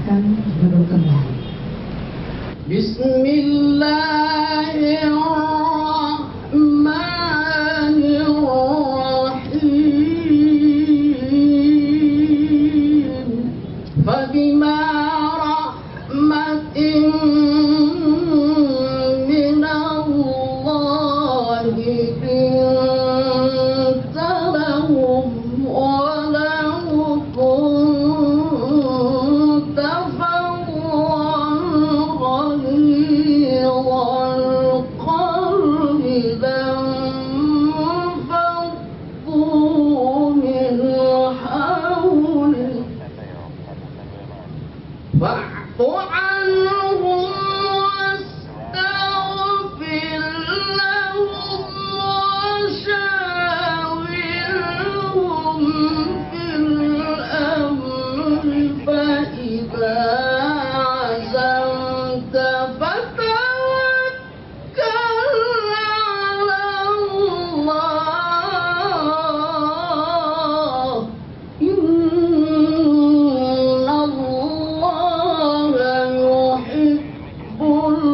dipersilahkan duduk kembali. Bismillahirrahmanirrahim. Fabima rahmatin minallahi linta lahum walau kunta fawwan ghalidhal qalbi lanfaddu min hawlik fa'fu anhum wastaghfir lahum washawirhum fil amri fa'idha azamta fatawakkal 'ala Allah. Innallaha yuhibbul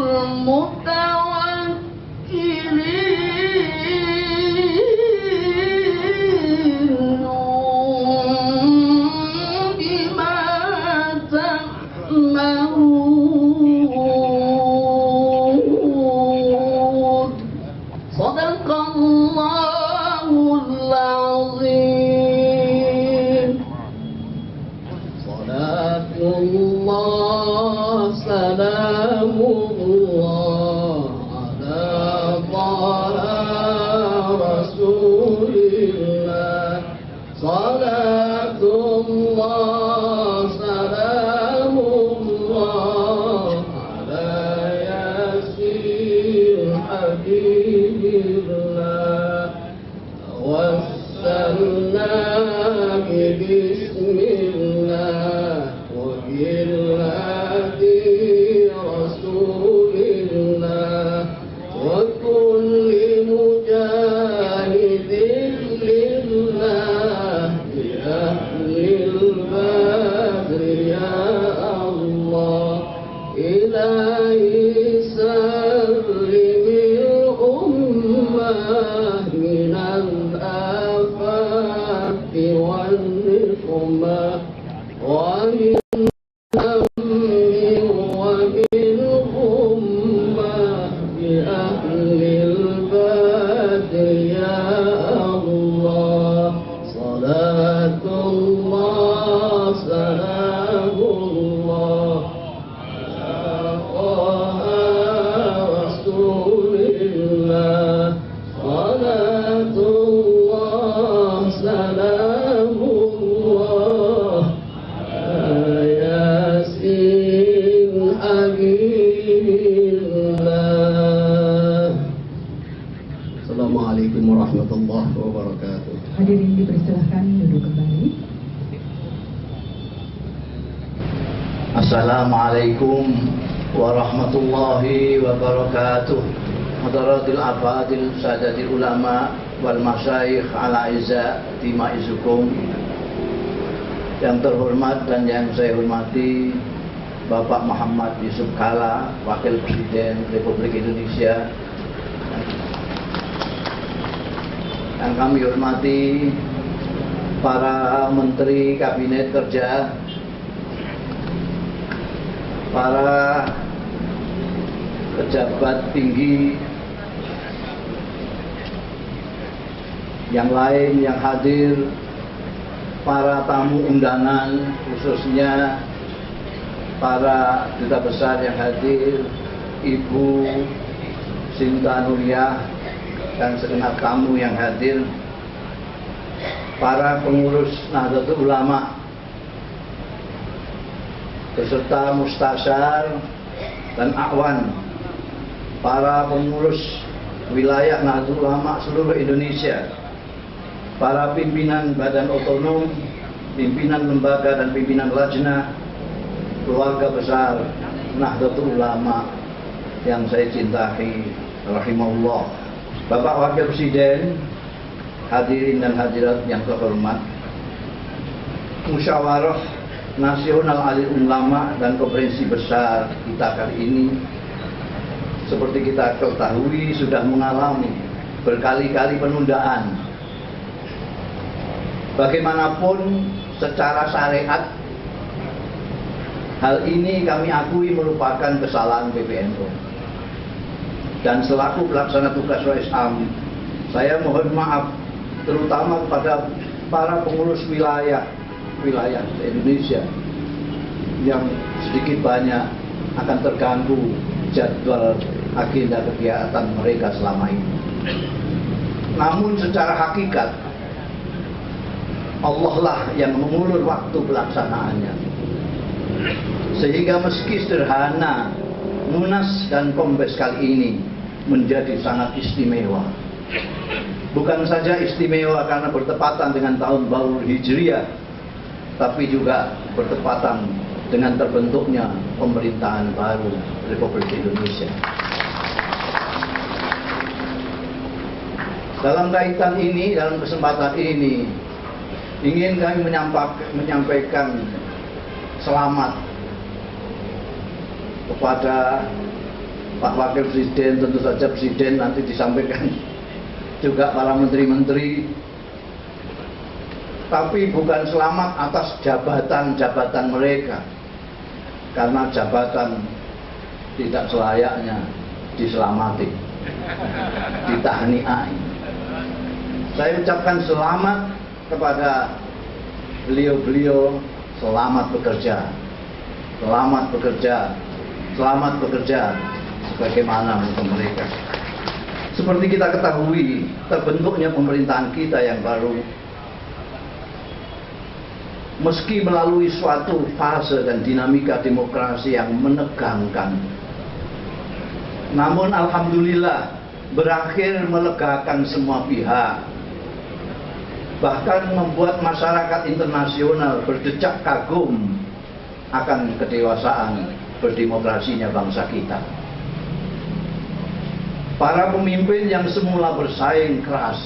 mutawakkilin. Bima ta'malun. Sadaqallahul azim. Salatullah salamullah ala taha rasulillah. Salatullah salamullah ala yasin habibillah. Wassalna bismillah wa bilhadi rasulillah wa kulli mujahidin lillah bi ahlil badri ya Allah. Ilahi sallimil ummah minal afati wal niqmah wa min hammi wa min ummah bi ahlil badri ya Allah. Salatullah salamullah Rasulillah. Salatullah salamullah ala yasin habibillah. Assalamualaikum warahmatullahi wabarakatuh. Hadirin dipersilahkan duduk kembali. Assalamualaikum warahmatullahi wabarakatuh. Hadaratil afadil sadatil ulama wal masyayikh ala izza timaizukum. Yang terhormat dan yang saya hormati Bapak Muhammad Yusuf Kalla, Wakil Presiden Republik Indonesia. Yang kami hormati para Menteri Kabinet Kerja, para pejabat tinggi yang lain yang hadir, para tamu undangan, khususnya para duta besar yang hadir, Ibu Sinta Nuriyah dan segenap tamu yang hadir, para pengurus Nahdlatul Ulama beserta mustasyar dan akwan, para pengurus wilayah Nahdlatul Ulama seluruh Indonesia, para pimpinan badan otonom, pimpinan lembaga dan pimpinan lajnah, keluarga besar Nahdlatul Ulama yang saya cintai rahimahullah, Bapak Wakil Presiden, hadirin dan hadirat yang terhormat, musyawarah Nasional Alim Ulama dan Konferensi Besar kita kali ini, seperti kita ketahui, sudah mengalami berkali-kali penundaan. Bagaimanapun secara syariat, hal ini kami akui merupakan kesalahan PBNU. Dan selaku pelaksana tugas OSAM, saya mohon maaf terutama kepada para pengurus wilayah Indonesia yang sedikit banyak akan terganggu jadwal agenda kegiatan mereka selama ini. Namun secara hakikat Allah lah yang mengulur waktu pelaksanaannya, sehingga meski sederhana, Munas dan Kombes kali ini menjadi sangat istimewa. Bukan saja istimewa karena bertepatan dengan tahun baru Hijriah, tapi juga bertepatan dengan terbentuknya pemerintahan baru Republik Indonesia. Dalam kaitan ini, dalam kesempatan ini, ingin kami menyampaikan selamat kepada Pak Wakil Presiden, tentu saja Presiden, nanti disampaikan juga para menteri-menteri. Tapi bukan selamat atas jabatan-jabatan mereka, karena jabatan tidak selayaknya diselamati, ditahniai. Saya ucapkan selamat kepada beliau-beliau, selamat bekerja, selamat bekerja, selamat bekerja sebagaimana untuk mereka. Seperti kita ketahui, terbentuknya pemerintahan kita yang baru, meski melalui suatu fase dan dinamika demokrasi yang menegangkan, namun alhamdulillah berakhir melegakan semua pihak, bahkan membuat masyarakat internasional berdecak kagum akan kedewasaan berdemokrasinya bangsa kita. Para pemimpin yang semula bersaing keras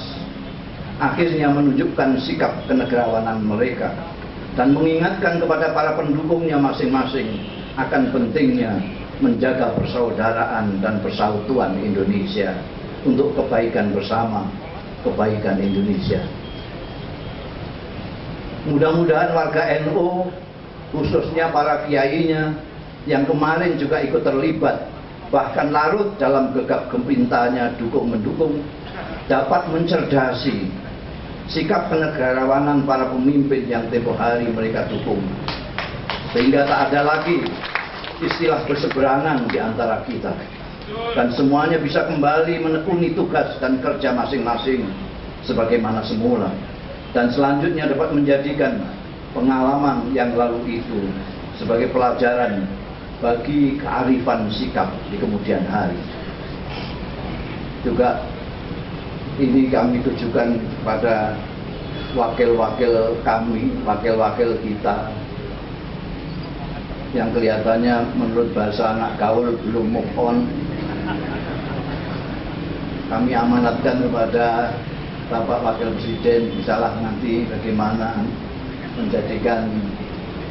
akhirnya menunjukkan sikap kenegarawanan mereka dan mengingatkan kepada para pendukungnya masing-masing akan pentingnya menjaga persaudaraan dan persautuan Indonesia untuk kebaikan bersama, kebaikan Indonesia. Mudah-mudahan warga NU, khususnya para kiainya yang kemarin juga ikut terlibat, bahkan larut dalam gegap gempitanya dukung-mendukung, dapat mencerdasi sikap kenegarawanan para pemimpin yang tempo hari mereka dukung, sehingga tak ada lagi istilah berseberangan di antara kita, dan semuanya bisa kembali menekuni tugas dan kerja masing-masing sebagaimana semula, dan selanjutnya dapat menjadikan pengalaman yang lalu itu sebagai pelajaran bagi kearifan sikap di kemudian hari. Juga ini kami tujukan pada wakil-wakil kami, wakil-wakil kita yang kelihatannya menurut bahasa anak gaul belum move on. Kami amanatkan kepada Bapak Wakil Presiden, misalnya nanti bagaimana menjadikan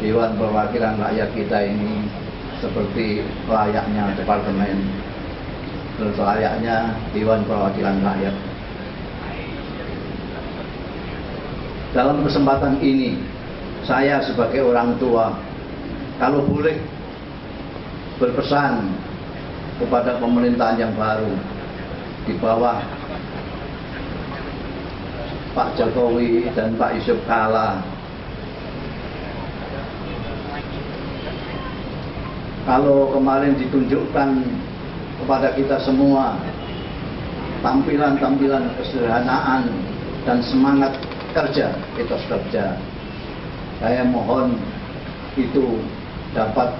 Dewan Perwakilan Rakyat kita ini seperti layaknya departemen, layaknya Dewan Perwakilan Rakyat. Dalam kesempatan ini, saya sebagai orang tua, kalau boleh berpesan kepada pemerintahan yang baru di bawah Pak Jokowi dan Pak Yusuf Kala, kalau kemarin ditunjukkan kepada kita semua tampilan-tampilan kesederhanaan dan semangat kerja, etos kerja, saya mohon itu dapat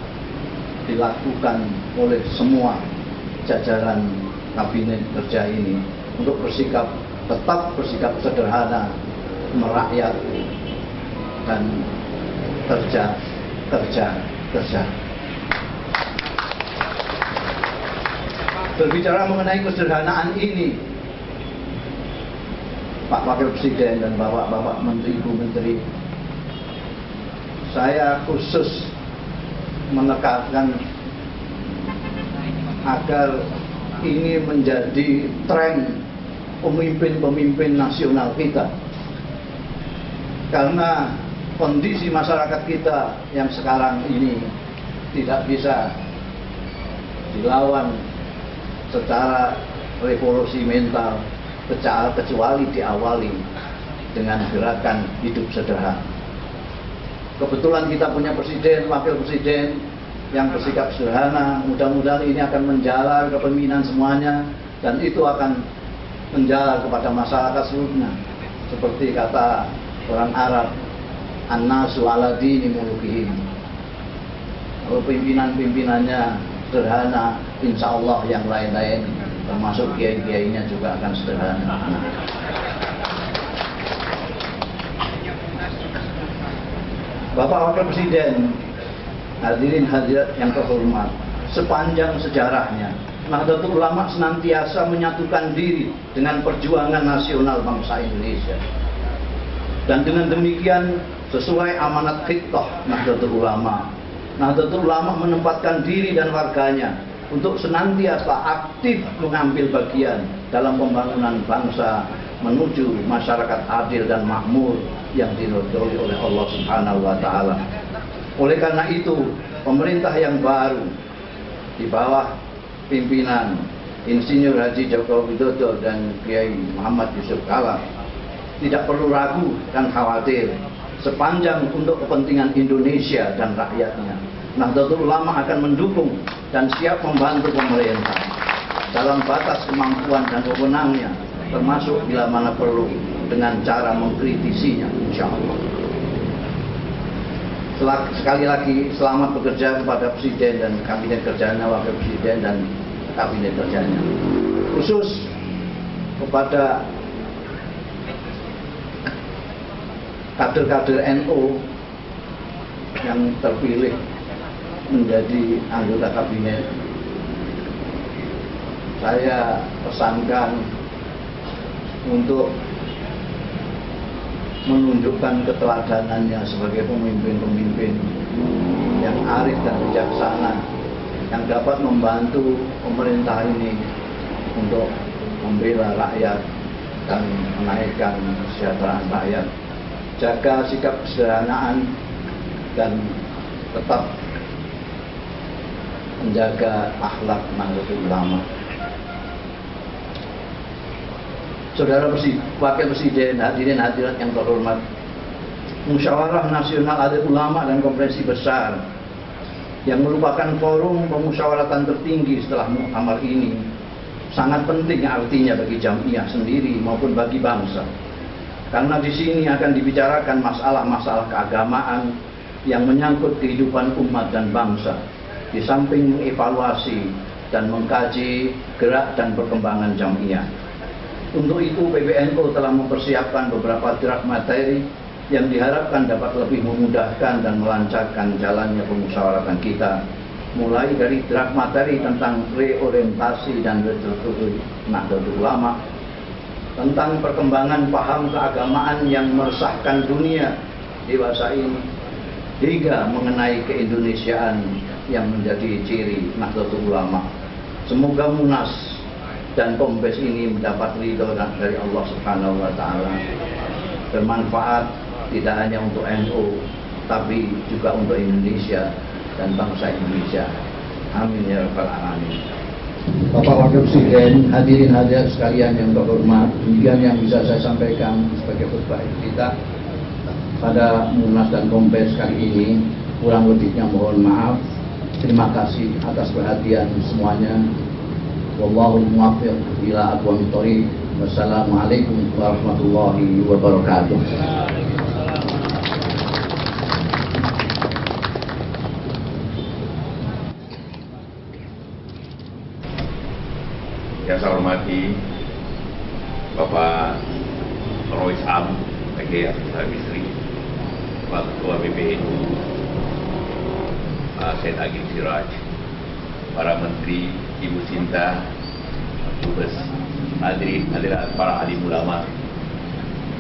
dilakukan oleh semua jajaran kabinet kerja ini untuk tetap bersikap sederhana, merakyat, dan kerja. Berbicara mengenai kesederhanaan ini, Pak Wakil Presiden dan Bapak-Bapak Menteri, Ibu Menteri, saya khusus menekankan agar ini menjadi tren pemimpin-pemimpin nasional kita. Karena kondisi masyarakat kita yang sekarang ini tidak bisa dilawan secara revolusi mental kecuali diawali dengan gerakan hidup sederhana. Kebetulan kita punya presiden, wakil presiden yang bersikap sederhana. Mudah-mudahan ini akan menjalar kepemimpinan semuanya, dan itu akan menjalar kepada masyarakat seluruhnya. Seperti kata orang Arab, an-nasu ala dini mulukihim. Kalau pimpinan-pimpinannya sederhana, insya Allah yang lain-lain termasuk kiai-kiainya juga akan sederhana. Bapak Wakil Presiden, hadirin hadirat yang terhormat, sepanjang sejarahnya Nahdlatul Ulama senantiasa menyatukan diri dengan perjuangan nasional bangsa Indonesia. Dan dengan demikian, sesuai amanat khittah Nahdlatul Ulama, Nahdlatul Ulama menempatkan diri dan warganya untuk senantiasa aktif mengambil bagian dalam pembangunan bangsa menuju masyarakat adil dan makmur yang diridhoi oleh Allah Subhanahu wa taala. Oleh karena itu, pemerintah yang baru di bawah pimpinan Insinyur Haji Joko Widodo dan Kiai Muhammad Yusuf Kala tidak perlu ragu dan khawatir sepanjang untuk kepentingan Indonesia dan rakyatnya. Nahdlatul Ulama akan mendukung dan siap membantu pemerintah dalam batas kemampuan dan wewenangnya, termasuk bila mana perlu dengan cara mengkritisinya, insya Allah. Sekali lagi selamat bekerja kepada Presiden dan Kabinet Kerjanya, Wakil Presiden dan Kabinet Kerjanya. Khusus kepada kader-kader NU yang terpilih menjadi anggota kabinet, saya pesankan untuk menunjukkan keteladanannya sebagai pemimpin-pemimpin yang arif dan bijaksana, yang dapat membantu pemerintah ini untuk membela rakyat dan menaikkan kesejahteraan rakyat. Jaga sikap kesederhanaan dan tetap menjaga akhlak Nahdlatul Ulama. Saudara Wakil Presiden, hadirin hadirat yang terhormat, Musyawarah Nasional Ahlul Ulama dan Konferensi Besar yang merupakan forum pemusyawaratan tertinggi setelah muktamar ini sangat penting artinya bagi jamiah sendiri maupun bagi bangsa. Karena di sini akan dibicarakan masalah-masalah keagamaan yang menyangkut kehidupan umat dan bangsa, di samping mengevaluasi dan mengkaji gerak dan perkembangan jamiah. Untuk itu PBNU telah mempersiapkan beberapa draft materi yang diharapkan dapat lebih memudahkan dan melancarkan jalannya pemusyawaratan kita, mulai dari draft materi tentang reorientasi dan restruktur Nahdlatul Ulama, tentang perkembangan paham keagamaan yang meresahkan dunia dewasa ini, hingga mengenai keindonesiaan yang menjadi ciri Nahdlatul Ulama. Semoga Munas dan Kombes ini mendapat ridho dari Allah Subhanahu wa taala, bermanfaat tidak hanya untuk NU tapi juga untuk Indonesia dan bangsa Indonesia. Amin ya rabbal alamin. Bapak Wakil Presiden, hadirin hadirat sekalian yang terhormat, demikian yang bisa saya sampaikan sebagai khutbah kita pada Munas dan Kombes kali ini. Kurang lebihnya mohon maaf. Terima kasih atas perhatian semuanya. Wallahul muwaffiq ila aqwamit thoriq. Wassalamualaikum warahmatullahi wabarakatuh. Yang saya hormati Bapak Rois Am, PG Abdul Misri, Pak Ketua BPNU, Pak Said Agil Siraj, para Menteri, Ibu Sinta, Dubes, hadirin hadirat para alim ulama,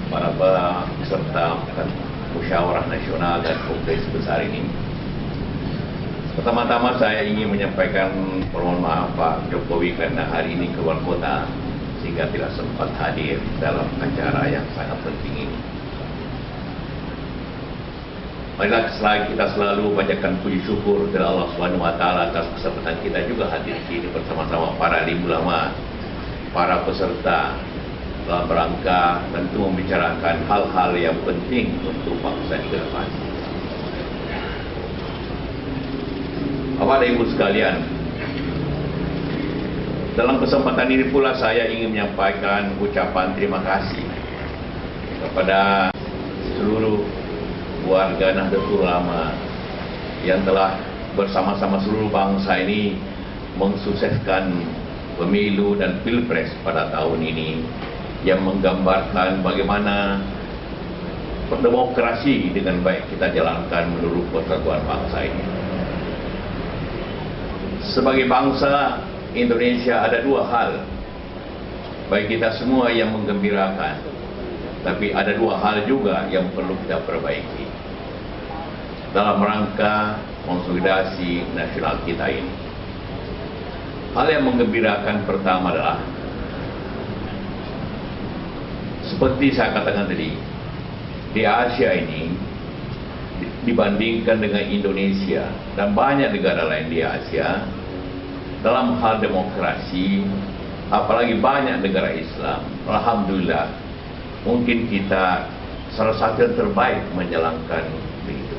para peserta musyawarah nasional dan kongres besar ini. Pertama-tama saya ingin menyampaikan permohonan maaf Pak Jokowi karena hari ini keluar kota sehingga tidak sempat hadir dalam acara yang sangat penting ini. Marilah kita selalu panjatkan puji syukur kepada Allah Subhanahu wa taala atas kesempatan kita juga hadir di sini bersama-sama para alim ulama, para peserta dalam rangka tentu membicarakan hal-hal yang penting untuk bangsa ke depan. Bapak dan Ibu sekalian, dalam kesempatan ini pula saya ingin menyampaikan ucapan terima kasih kepada seluruh warga Nahdlatul Ulama yang telah bersama-sama seluruh bangsa ini mensukseskan pemilu dan pilpres pada tahun ini yang menggambarkan bagaimana demokrasi dengan baik kita jalankan menurut persatuan bangsa ini. Sebagai bangsa Indonesia ada dua hal bagi kita semua yang menggembirakan, tapi ada dua hal juga yang perlu kita perbaiki dalam rangka konsolidasi nasional kita ini. Hal yang menggembirakan pertama adalah seperti saya katakan tadi, di Asia ini dibandingkan dengan Indonesia dan banyak negara lain di Asia dalam hal demokrasi, apalagi banyak negara Islam, alhamdulillah mungkin kita salah satu yang terbaik menjalankan begitu.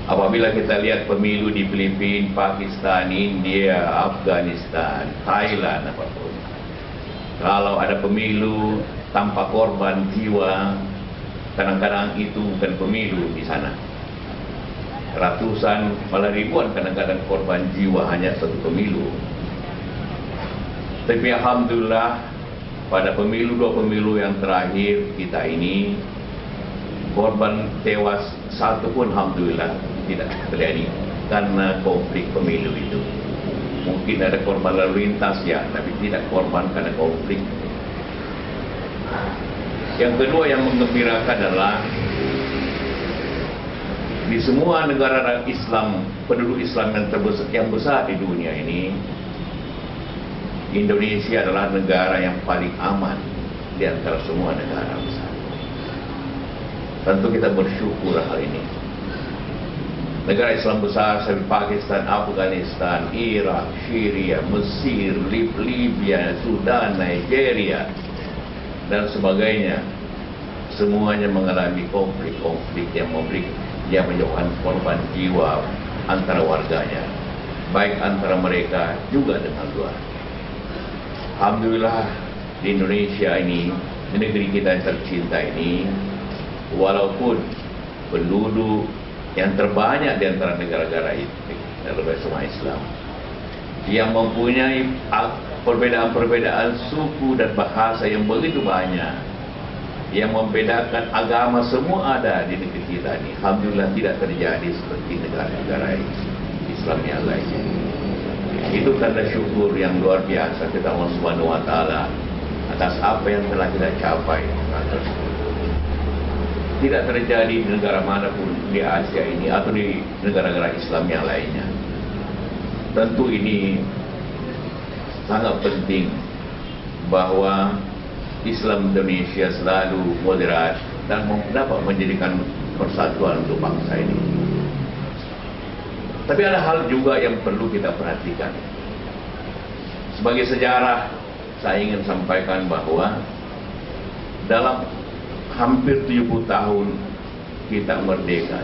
Apabila kita lihat pemilu di Filipina, Pakistan, India, Afghanistan, Thailand, apapun, kalau ada pemilu tanpa korban jiwa, kadang-kadang itu bukan pemilu di sana. Ratusan, malah ribuan kadang-kadang korban jiwa hanya satu pemilu. Tapi alhamdulillah pada dua pemilu yang terakhir kita ini, korban tewas satu pun alhamdulillah tidak terjadi karena konflik pemilu itu. Mungkin ada korban lalu lintas ya, tapi tidak korban karena konflik. Yang kedua yang menggembirakan adalah di semua negara Islam, penduduk Islam yang besar di dunia ini, Indonesia adalah negara yang paling aman di antara semua negara besar. Tentu kita bersyukur hal ini. Negara Islam besar seperti Pakistan, Afghanistan, Irak, Syria, Mesir, Libya, Sudan, Nigeria, dan sebagainya, semuanya mengalami konflik-konflik yang menyebabkan korban jiwa antara warganya, baik antara mereka juga dengan luar. Alhamdulillah di Indonesia ini, di negeri kita yang tercinta ini, walaupun penduduk yang terbanyak di antara negara-negara itu adalah semua Islam, yang mempunyai perbedaan-perbedaan suku dan bahasa yang begitu banyak, yang membedakan agama semua ada di negeri kita ini. Alhamdulillah tidak terjadi seperti negara-negara Islam yang lainnya. Itu tanda syukur yang luar biasa kita Allah Subhanahu wa taala atas apa yang telah kita capai. Tidak terjadi di negara manapun di Asia ini atau di negara-negara Islam yang lainnya. Tentu ini sangat penting bahwa Islam Indonesia selalu moderat dan dapat menjadikan persatuan untuk bangsa ini. Tapi ada hal juga yang perlu kita perhatikan. Sebagai sejarah, saya ingin sampaikan bahwa dalam hampir 70 tahun kita merdeka,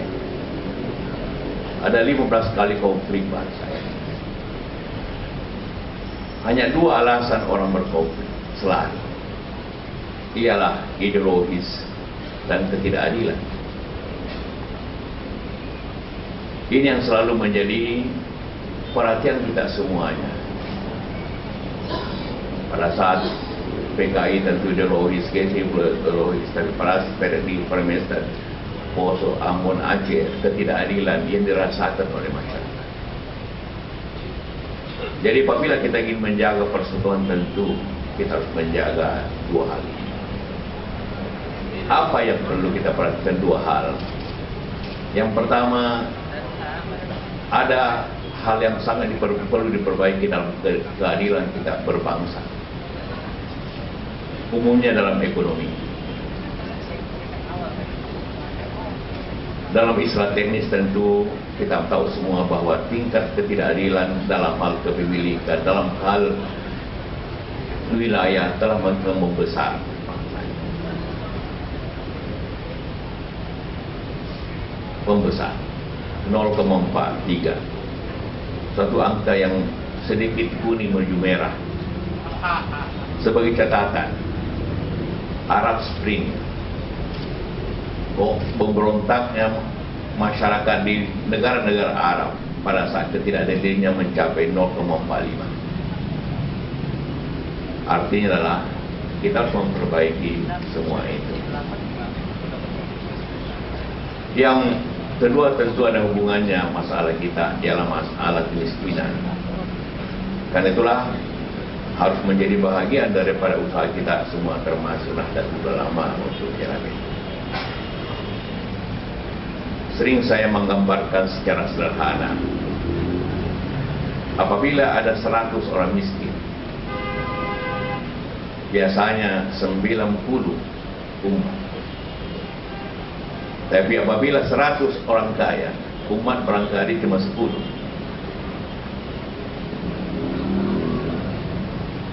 ada 15 kali konflik bangsa. Hanya dua alasan orang berkonflik selalu, ialah ideologis dan ketidakadilan. Ini yang selalu menjadi perhatian kita semuanya. Pada saat PKI tentu ideologis, ideologis, tapi pada di Permesta, Poso, Ambon, Aceh, ketidakadilan yang dirasakan oleh masyarakat. Jadi apabila kita ingin menjaga persatuan, tentu kita harus menjaga dua hal ini. apa yang perlu kita perhatikan? Dua hal. Yang pertama, ada hal yang sangat perlu diperbaiki dalam keadilan kita berbangsa, umumnya dalam ekonomi. Dalam istilah teknis tentu kita tahu semua bahwa tingkat ketidakadilan dalam hal kepemilikan, dalam hal wilayah telah membesar. Membesar 0,43, satu angka yang sedikit kuning menuju merah. Sebagai catatan, Arab Spring, pemberontaknya masyarakat di negara-negara Arab pada saat ketidakadilannya mencapai 0,45. Artinya adalah kita harus memperbaiki semua itu. Yang kedua tentu ada hubungannya masalah kita ialah masalah kemiskinan. Karena itulah harus menjadi bahagian daripada usaha kita semua, termasuk Nahdlatul Ulama untuk jalan ini. Sering saya menggambarkan secara sederhana, apabila ada 100 orang miskin, biasanya 90 umat. Tapi apabila 100 orang kaya, umat barangkali cuma 10.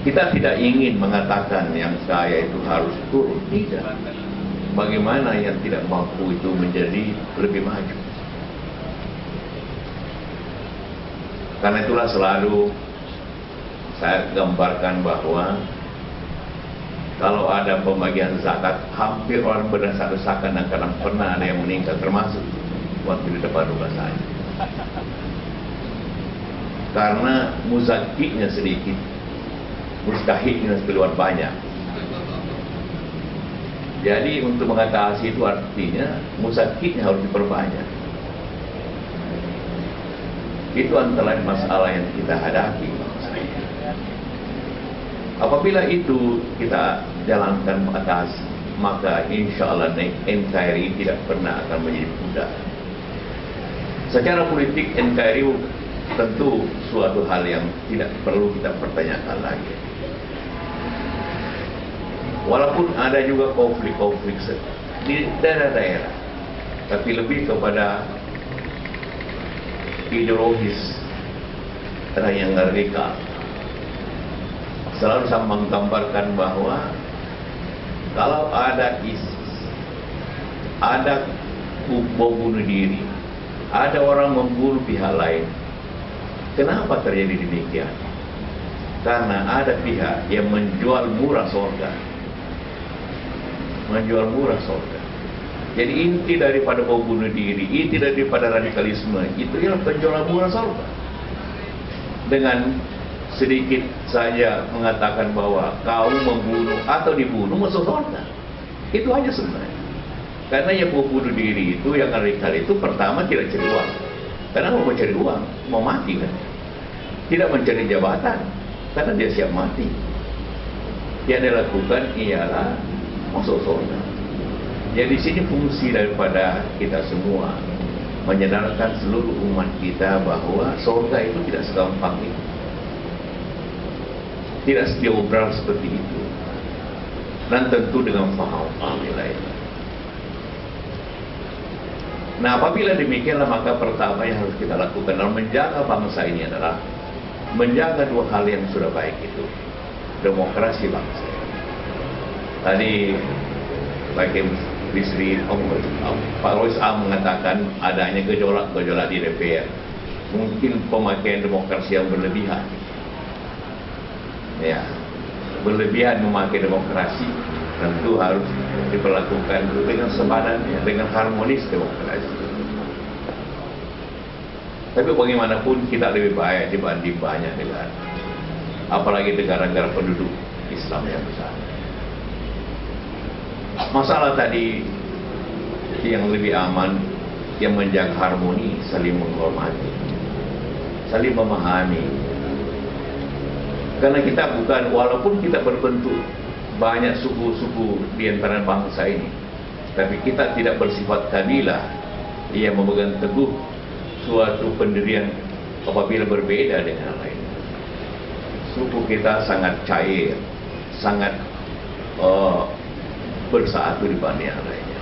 Kita tidak ingin mengatakan yang kaya itu harus turun, tidak. Bagaimana yang tidak mampu itu menjadi lebih maju. Karena itulah selalu saya gambarkan bahwa kalau ada pembagian zakat, hampir orang berdesak-desakan dan kadang pernah ada yang meninggal, termasuk waktu di depan rumah saya. Karena muzakkinya sedikit, mustahiknya keluar banyak. Jadi untuk mengatasi itu artinya muzakkinya harus diperbanyak. Itu antara masalah yang kita hadapi. Apabila itu kita jalankan mengatasi, maka insya Allah NKRI tidak pernah akan menjadi mudah. Secara politik NKRI tentu suatu hal yang tidak perlu kita pertanyakan lagi. Walaupun ada juga konflik-konflik di daerah-daerah, tapi lebih kepada ideologis yang radikal. Selalu saya menggambarkan bahwa kalau ada ISIS, ada bom bunuh diri, ada orang membunuh pihak lain, kenapa terjadi demikian? Karena ada pihak yang menjual murah surga. Menjual murah surga. Jadi inti daripada bom bunuh diri, inti daripada radikalisme itu ialah penjualan murah surga. Dengan sedikit saja mengatakan bahwa kaum membunuh atau dibunuh masuk surga. Itu aja sebenarnya. Karena yang bom bunuh diri itu, yang radikal itu pertama tidak cari uang. Karena mau cari uang, mau mati kan. Tidak mencari jabatan, karena dia siap mati. Yang dia lakukan ialah masuk surga. Jadi sini fungsi daripada kita semua menyadarkan seluruh umat kita bahwa surga itu tidak segampang itu, tidak diobrol seperti itu, dan tentu dengan faham lain. Nah, apabila demikianlah maka pertama yang harus kita lakukan dalam menjaga bangsa ini adalah menjaga dua hal yang sudah baik itu, demokrasi bangsa. Tadi bagi Bisri Pak Rois mengatakan adanya gejolak-gejolak di DPR, mungkin pemakaian demokrasi yang berlebihan. Ya, berlebihan memakai demokrasi tentu harus diperlakukan dengan sepadan, dengan harmonis demokrasi. Tapi bagaimanapun kita lebih baik dibanding banyak negara, apalagi negara-negara penduduk Islam yang besar. Masalah tadi yang lebih aman, yang menjaga harmoni, saling menghormati, saling memahami. Karena kita bukan, walaupun kita berbentuk banyak suku-suku di antara bangsa ini, Tapi kita tidak bersifat kabilah yang memegang teguh suatu pendirian apabila berbeda dengan yang lain. Suku kita sangat cair, sangat bersatu dibanding yang lainnya.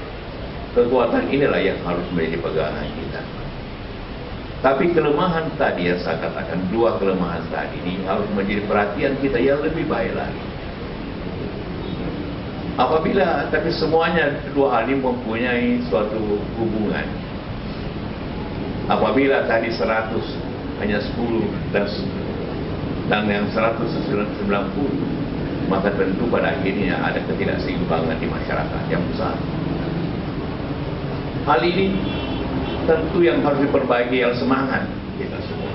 Kekuatan inilah yang harus menjadi pegangan kita. Tapi kelemahan tadi yang saya katakan, dua kelemahan tadi ini harus menjadi perhatian kita yang lebih baik lagi. Apabila tapi semuanya dua hal ini mempunyai suatu hubungan. Apabila tadi 100 hanya 10 dan yang 190, maka tentu pada akhirnya ada ketidakseimbangan di masyarakat yang besar. Hal ini tentu yang harus diperbaiki yang semangat kita semua.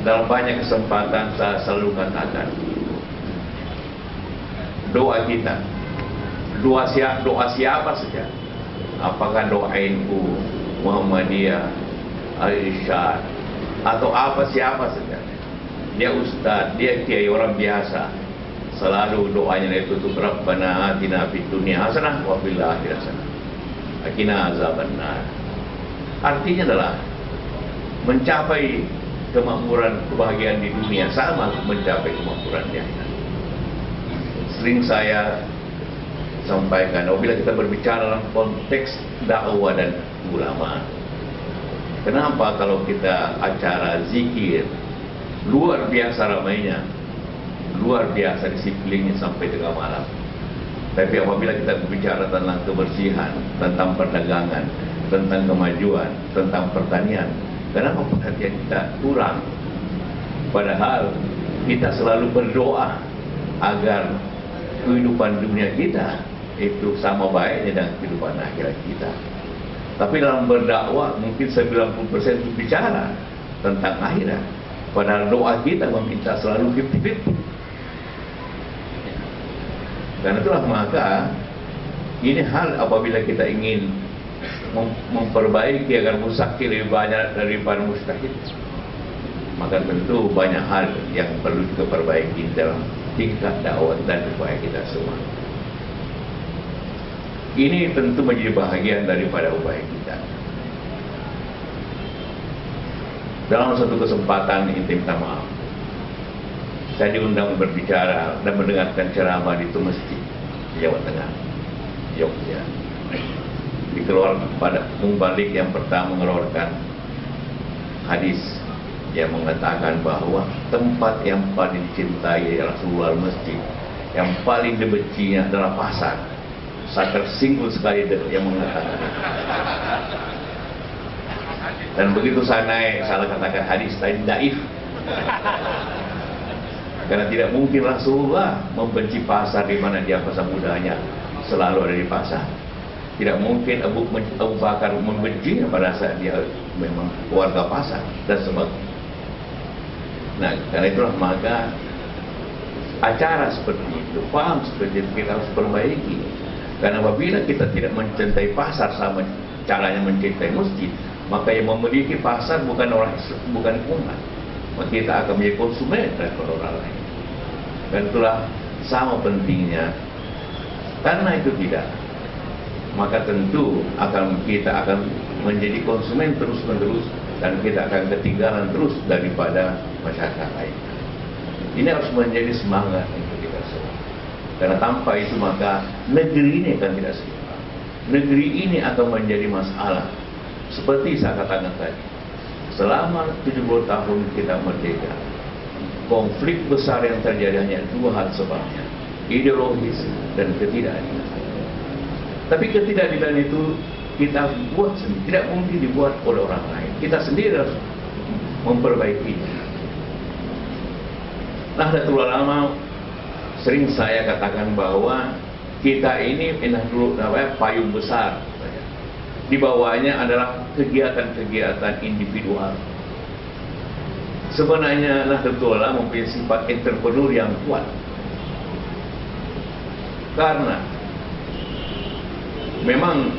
Dalam banyak kesempatan saya selalu katakan, doa kita, doa siapa saja, apakah doa NU, Muhammadiyah, Al-Irsyad, atau siapa saja, dia ustaz, dia kiai orang biasa, selalu doanya itu tutup, Rabbana atina fid dunya hasanah wa fil akhirati hasanah wa qina azabannar. Artinya adalah mencapai kemakmuran, kebahagiaan di dunia sama mencapai kemakmuran di akhirat. Sering saya sampaikan, apabila kita berbicara dalam konteks dakwah dan ulama, kenapa kalau kita acara zikir luar biasa ramainya, luar biasa disiplinnya sampai tengah malam, tapi apabila kita berbicara tentang kebersihan, tentang perdagangan, tentang kemajuan, tentang pertanian, kenapa perhatian kita kurang? Padahal kita selalu berdoa agar kehidupan dunia kita itu sama baiknya dengan kehidupan akhirat kita. Tapi dalam berdakwah mungkin 90% berbicara tentang akhirat, padahal doa kita meminta selalu 50-50. Karena itulah maka ini hal apabila kita ingin memperbaiki agar mustaqil lebih banyak daripada mustahil, maka tentu banyak hal yang perlu kita perbaiki dalam tingkat dakwah dan upaya kita semua. Ini tentu menjadi bahagian daripada upaya kita. Dalam satu kesempatan ini minta maaf, saya diundang berbicara dan mendengarkan ceramah di masjid di Jawa Tengah, Jogja. Dikeluarkan pada mumbalik yang pertama mengeluarkan hadis yang mengatakan bahwa tempat yang paling dicintai adalah luar masjid, yang paling dibencinya adalah pasar. Saya tersinggung sekali yang mengatakan itu. Dan begitu saya naik, saya katakan hadis tadi daif. Karena tidak mungkin Rasulullah membenci pasar di mana dia pasar mudanya selalu ada di pasar. Tidak mungkin Abu Bakar membencinya pada saat dia memang warga pasar dan sebagainya. Nah, karena itulah maka acara seperti itu, paham seperti itu kita harus perbaiki. Karena apabila kita tidak mencintai pasar sama caranya mencintai masjid, maka yang memiliki pasar bukan orang, bukan umat, maka kita akan menjadi konsumen daripada orang lain. Dan itulah sama pentingnya. Karena itu tidak, maka tentu kita akan menjadi konsumen terus-menerus dan kita akan ketinggalan terus daripada masyarakat lain. Ini harus menjadi semangat untuk kita semua. Karena tanpa itu maka negeri ini akan tidak seimbang. Negeri ini akan menjadi masalah. Seperti saya katakan tadi, selama 70 tahun kita merdeka, konflik besar yang terjadi hanya dua hal sebabnya, ideologis dan ketidakadilan. Tapi ketidakadilan itu kita buat sendiri, tidak mungkin dibuat oleh orang lain. Kita sendiri harus memperbaikinya. Nahdlatul Ulama sering saya katakan bahwa kita ini payung besar. Di bawahnya adalah kegiatan-kegiatan individual. Sebenarnya Nahdlatul Ulama mempunyai sifat entrepreneur yang kuat. Karena memang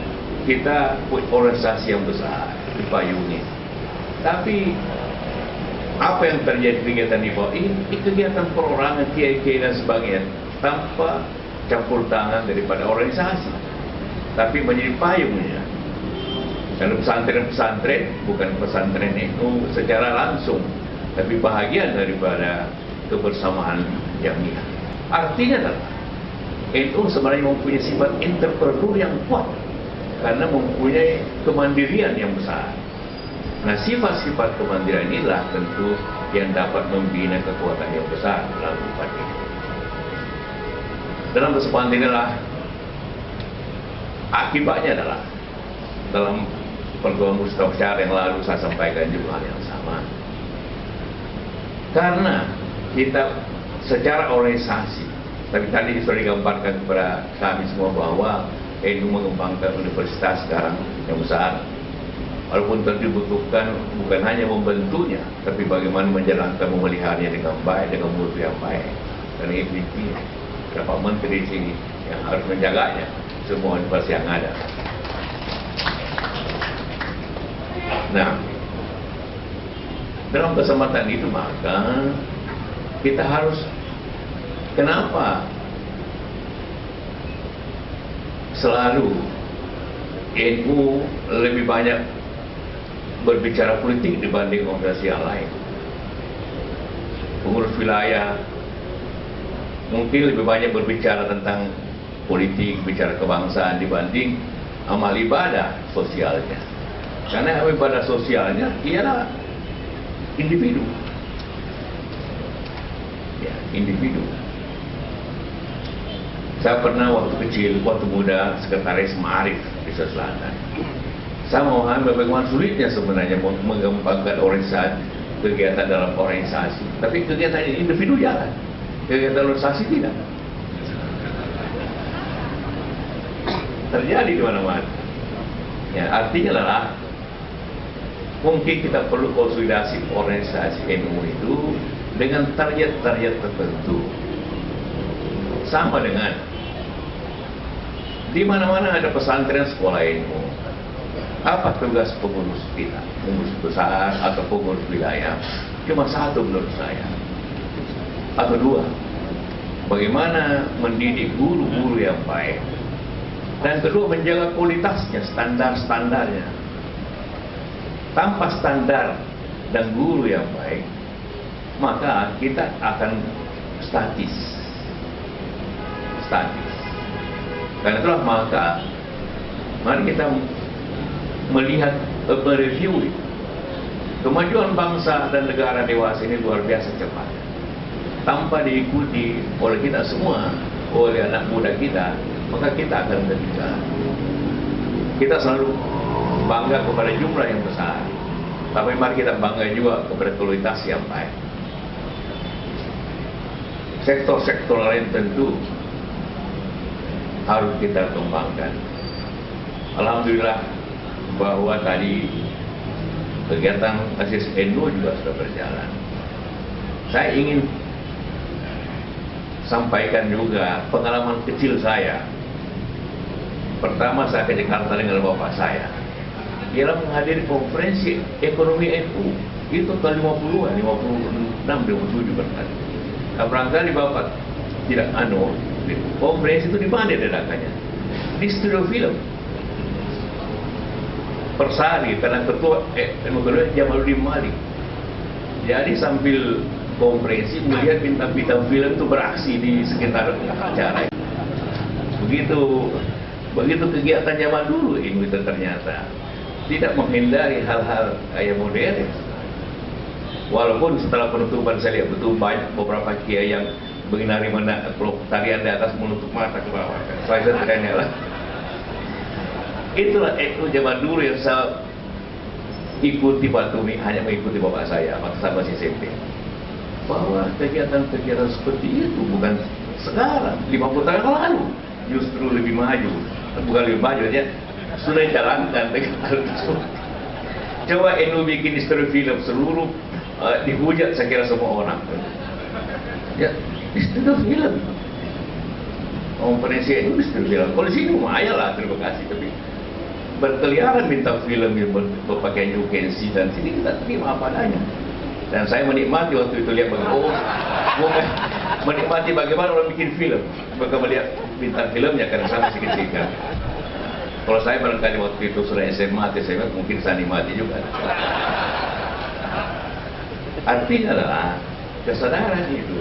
kita punya organisasi yang besar dipayungi. Tapi apa yang terjadi kegiatan di bawah ini kegiatan perorangan, kiai-kiai dan sebagainya, tanpa campur tangan daripada organisasi, tapi menjadi payungnya. Kalau pesantren-pesantren bukan pesantren NU secara langsung, tapi bahagian daripada kebersamaan jamiah. Artinya adalah NU sebenarnya mempunyai sifat entrepreneur yang kuat karena mempunyai kemandirian yang besar. Nah, sifat-sifat kemandirian inilah tentu yang dapat membina kekuatan yang besar dalam tempat ini. Dalam kesempatan inilah akibatnya adalah dalam pertemuan musyawarah yang lalu saya sampaikan juga hal yang sama. Karena kita secara organisasi, tapi tadi sudah digambarkan kepada kami semua bahwa NU mengembangkan universitas sekarang yang besar. Walaupun tentu dibutuhkan bukan hanya membentuknya, tapi bagaimana menjalankan memeliharanya dengan baik, dengan mutu yang baik. Dan itu berapa menteri di sini yang harus menjaganya semua universitas yang ada. Nah, dalam kesempatan itu maka kita harus, kenapa selalu NU lebih banyak berbicara politik dibanding organisasi yang lain? Pengurus wilayah mungkin lebih banyak berbicara tentang politik, bicara kebangsaan dibanding amal ibadah sosialnya. Karena amal ibadah sosialnya ialah individu. Ya, individu. Saya pernah waktu kecil, waktu muda, sekretaris Ma'arif di Selatan. Saya memahami bagaimana sulitnya sebenarnya mengembangkan organisasi, kegiatan dalam organisasi. Tapi kegiatan individu jalan, kegiatan organisasi tidak. Terjadi di mana-mana. Ya, artinya adalah mungkin kita perlu konsolidasi organisasi NU itu dengan target-target tertentu. Sama dengan di mana-mana ada pesantren sekolah NU. Apa tugas pengurus kita? Pengurus besar atau pengurus wilayah? Cuma satu menurut saya. Atau dua. Bagaimana mendidik guru-guru yang baik. Dan kedua, menjaga kualitasnya, standar-standarnya. Tanpa standar dan guru yang baik, maka kita akan statis. Karena itulah maka mari kita melihat, mereview kemajuan bangsa dan negara dewasa ini luar biasa cepat. Tanpa diikuti oleh kita semua, oleh anak muda kita, maka kita akan ketinggalan. Kita selalu bangga kepada jumlah yang besar, tapi mari kita bangga juga kepada kualitas yang baik. Sektor-sektor lain tentu harus kita kembangkan. Alhamdulillah bahwa tadi kegiatan asis NU juga sudah berjalan. Saya ingin sampaikan juga pengalaman kecil saya. Pertama saya ke Jakarta dengan bapak saya. Ialah menghadiri konferensi ekonomi NU. Itu tahun 50-an, 56, 57 berkali. Nah, barangkali bapak tidak konferensi itu di mana diadakannya? Di studio film Persari, karena ketua Jamaluddin Malik. Jadi sambil konferensi melihat bintang-bintang film itu beraksi di sekitar acara. Begitu kegiatan zaman dulu ini ternyata tidak menghindari hal-hal kayak modern. Walaupun setelah penutupan saya lihat betul banyak beberapa kiai yang menari tarian di atas menutup mata ke bawah. Saya terkanya lah. Itulah NU zaman dulu yang saya ikuti, Patumi hanya mengikuti bapak saya waktu saya masih SMP. Bahwa kegiatan-kegiatan seperti itu bukan sekarang, 50 tahun lalu justru lebih maju. Bukan lebih maju ya, sudah jalankan kegiatan tersebut. Coba NU bikin istri film seluruh dihujat saya kira semua orang. Ya, istri film. Konferensi NU istri film. Kalau di sini lumayan lah, terima kasih, tapi berkeliaran bintang film yang berpakaian New Kensi dan sini kita terima apa adanya. Dan saya menikmati waktu itu lihat bagaimana menikmati bagaimana orang bikin film. Bagaimana melihat bintang filmnya karena saya masih kecil kan. Kalau saya barangkali waktu itu sudah SMA, SMA mungkin saya nikmati juga. Artinya adalah kesadaran itu,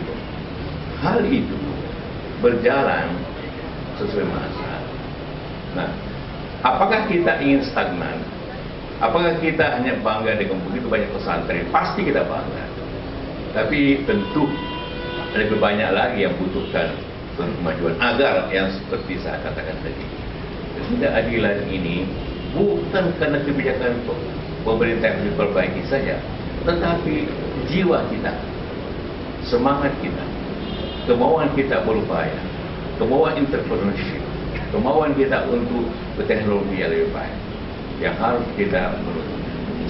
hal itu berjalan sesuai masa. Nah, apakah kita ingin stagnan? Apakah kita hanya bangga dengan begitu banyak pesantren? Pasti kita bangga. Tapi tentu lebih banyak lagi yang butuhkan kemajuan agar yang seperti saya katakan tadi. Ketidakadilan ini bukan karena kebijakan pemerintah yang diperbaiki saja, tetapi jiwa kita, semangat kita, kemauan kita berupaya, kemauan entrepreneurship, kemauan kita untuk berteknologi yang lebih baik yang harus kita menuju.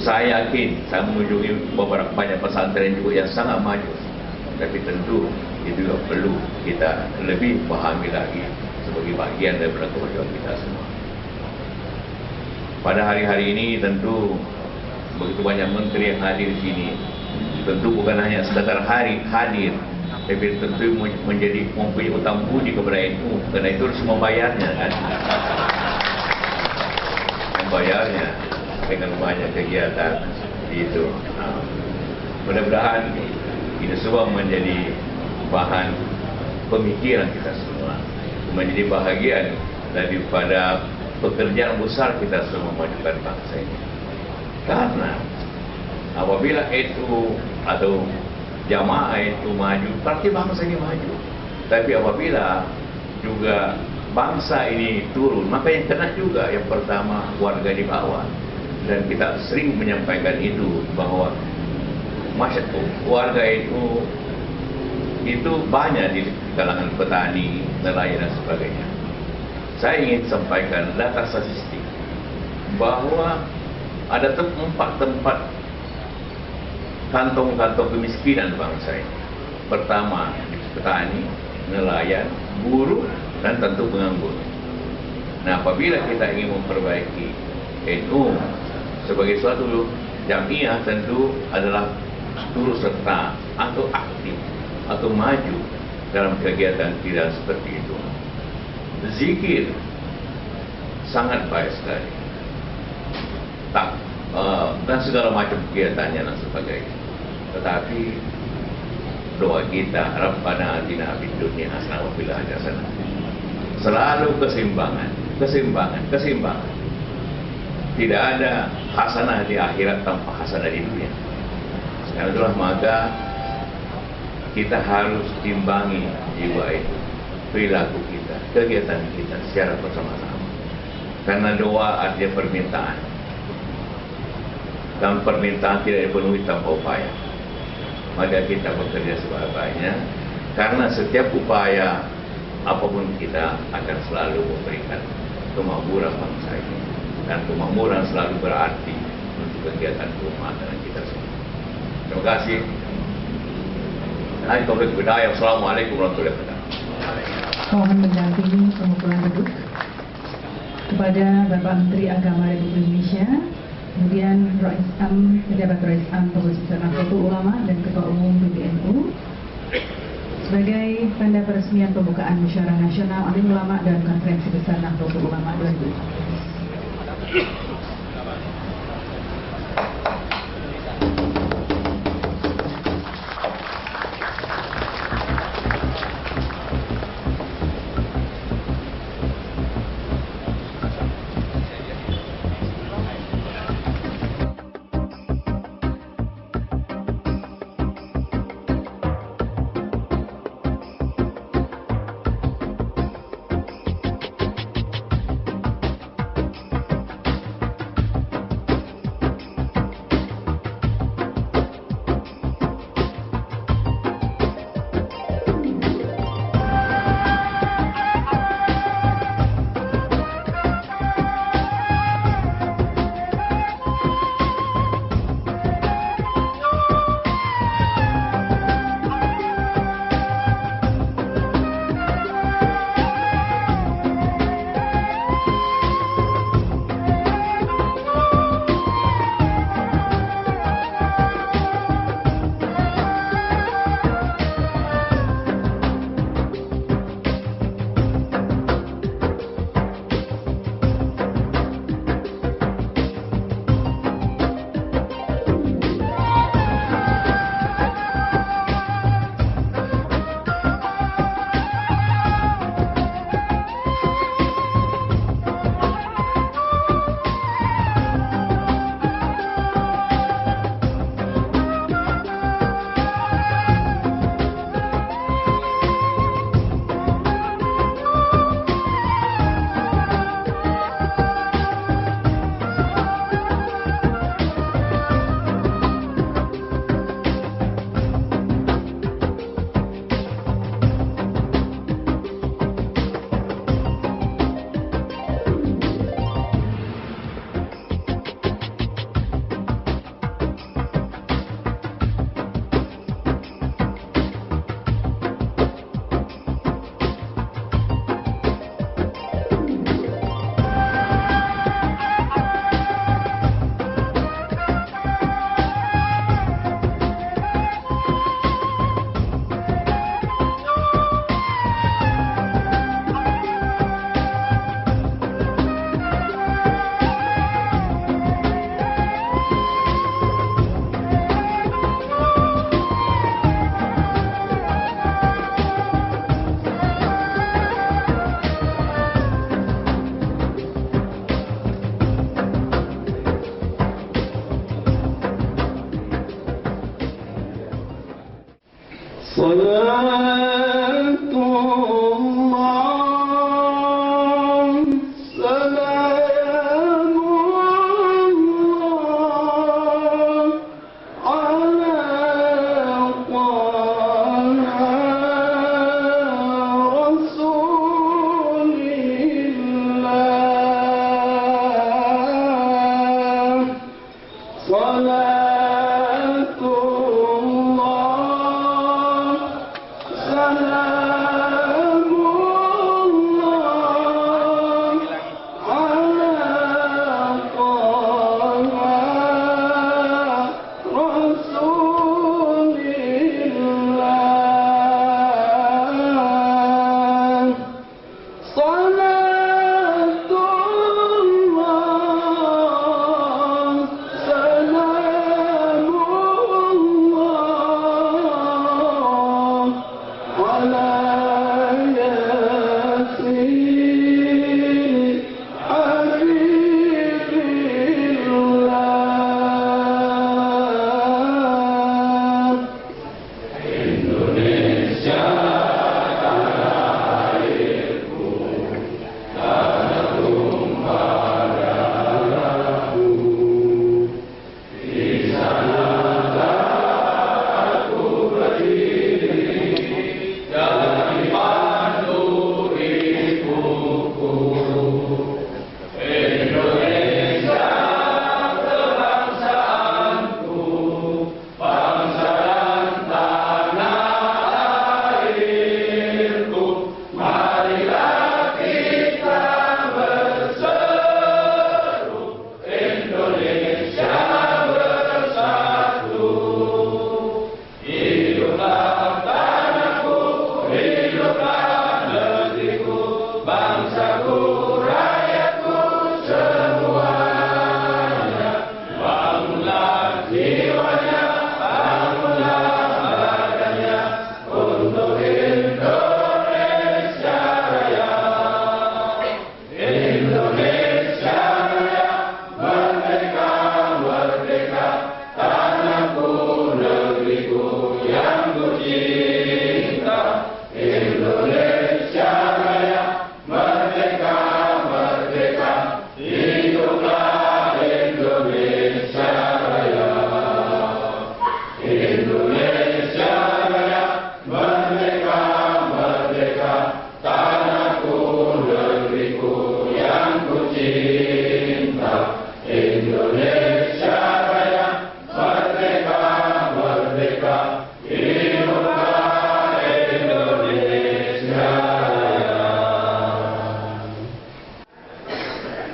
Saya yakin saya mengunjungi beberapa banyak pesantren juga yang sangat maju, tapi tentu itu juga perlu kita lebih pahami lagi sebagai bagian daripada kemajuan kita semua. Pada hari-hari ini tentu begitu banyak menteri yang hadir di sini, tentu bukan hanya sekadar hadir, tapi tentu menjadi mempunyai utang budi kepada NU, karena itu harus membayarnya kan, membayarnya dengan banyak kegiatan itu. Mudah-mudahan ini semua menjadi bahan pemikiran kita semua, menjadi bahagian daripada pekerjaan besar kita semua memajukan bangsa ini. Karena apabila itu atau jamaah itu maju, berarti bangsa ini maju. Tapi apabila juga bangsa ini turun, maka yang kena juga yang pertama warga di bawah. Dan kita sering menyampaikan itu bahwa masyarakat warga itu banyak di kalangan petani, nelayan dan sebagainya. Saya ingin sampaikan data statistik bahwa ada 4 tempat kantong-kantong kemiskinan bangsa ini. Pertama, petani, nelayan, buruh, dan tentu penganggur. Nah, apabila kita ingin memperbaiki NU sebagai suatu jamiah, tentu adalah turut serta atau aktif atau maju dalam kegiatan kita seperti itu. Zikir sangat baik sekali, dan segala macam kegiatannya dan sebagainya. Tetapi doa kita, Rabbana atina fid dunya hasanah wa fil akhirati hasanah. Selalu keseimbangan. Tidak ada hasanah di akhirat tanpa hasanah di dunia. Karena itulah maka kita harus timbangi jiwa itu, perilaku kita, kegiatan kita secara bersama-sama. Karena doa artinya permintaan, dan permintaan tidak dipenuhi tanpa upaya. Maka kita bekerja sebaik-baiknya, karena setiap upaya apapun kita akan selalu memberikan kemakmuran bangsa ini, dan kemakmuran selalu berarti untuk kegiatan keumatan kita semua. Terima kasih. Assalamualaikum warahmatullahi wabarakatuh. Mohon mendampingi pengumpulan duduk kepada Bapak Menteri Agama Republik Indonesia, kemudian Pejabat Rais Am Pengurus Besar Nahdlatul Ulama dan Ketua Umum PBNU sebagai tanda peresmian pembukaan Musyawarah Nasional Alim Ulama dan Konferensi Besar Nahdlatul Ulama 2014.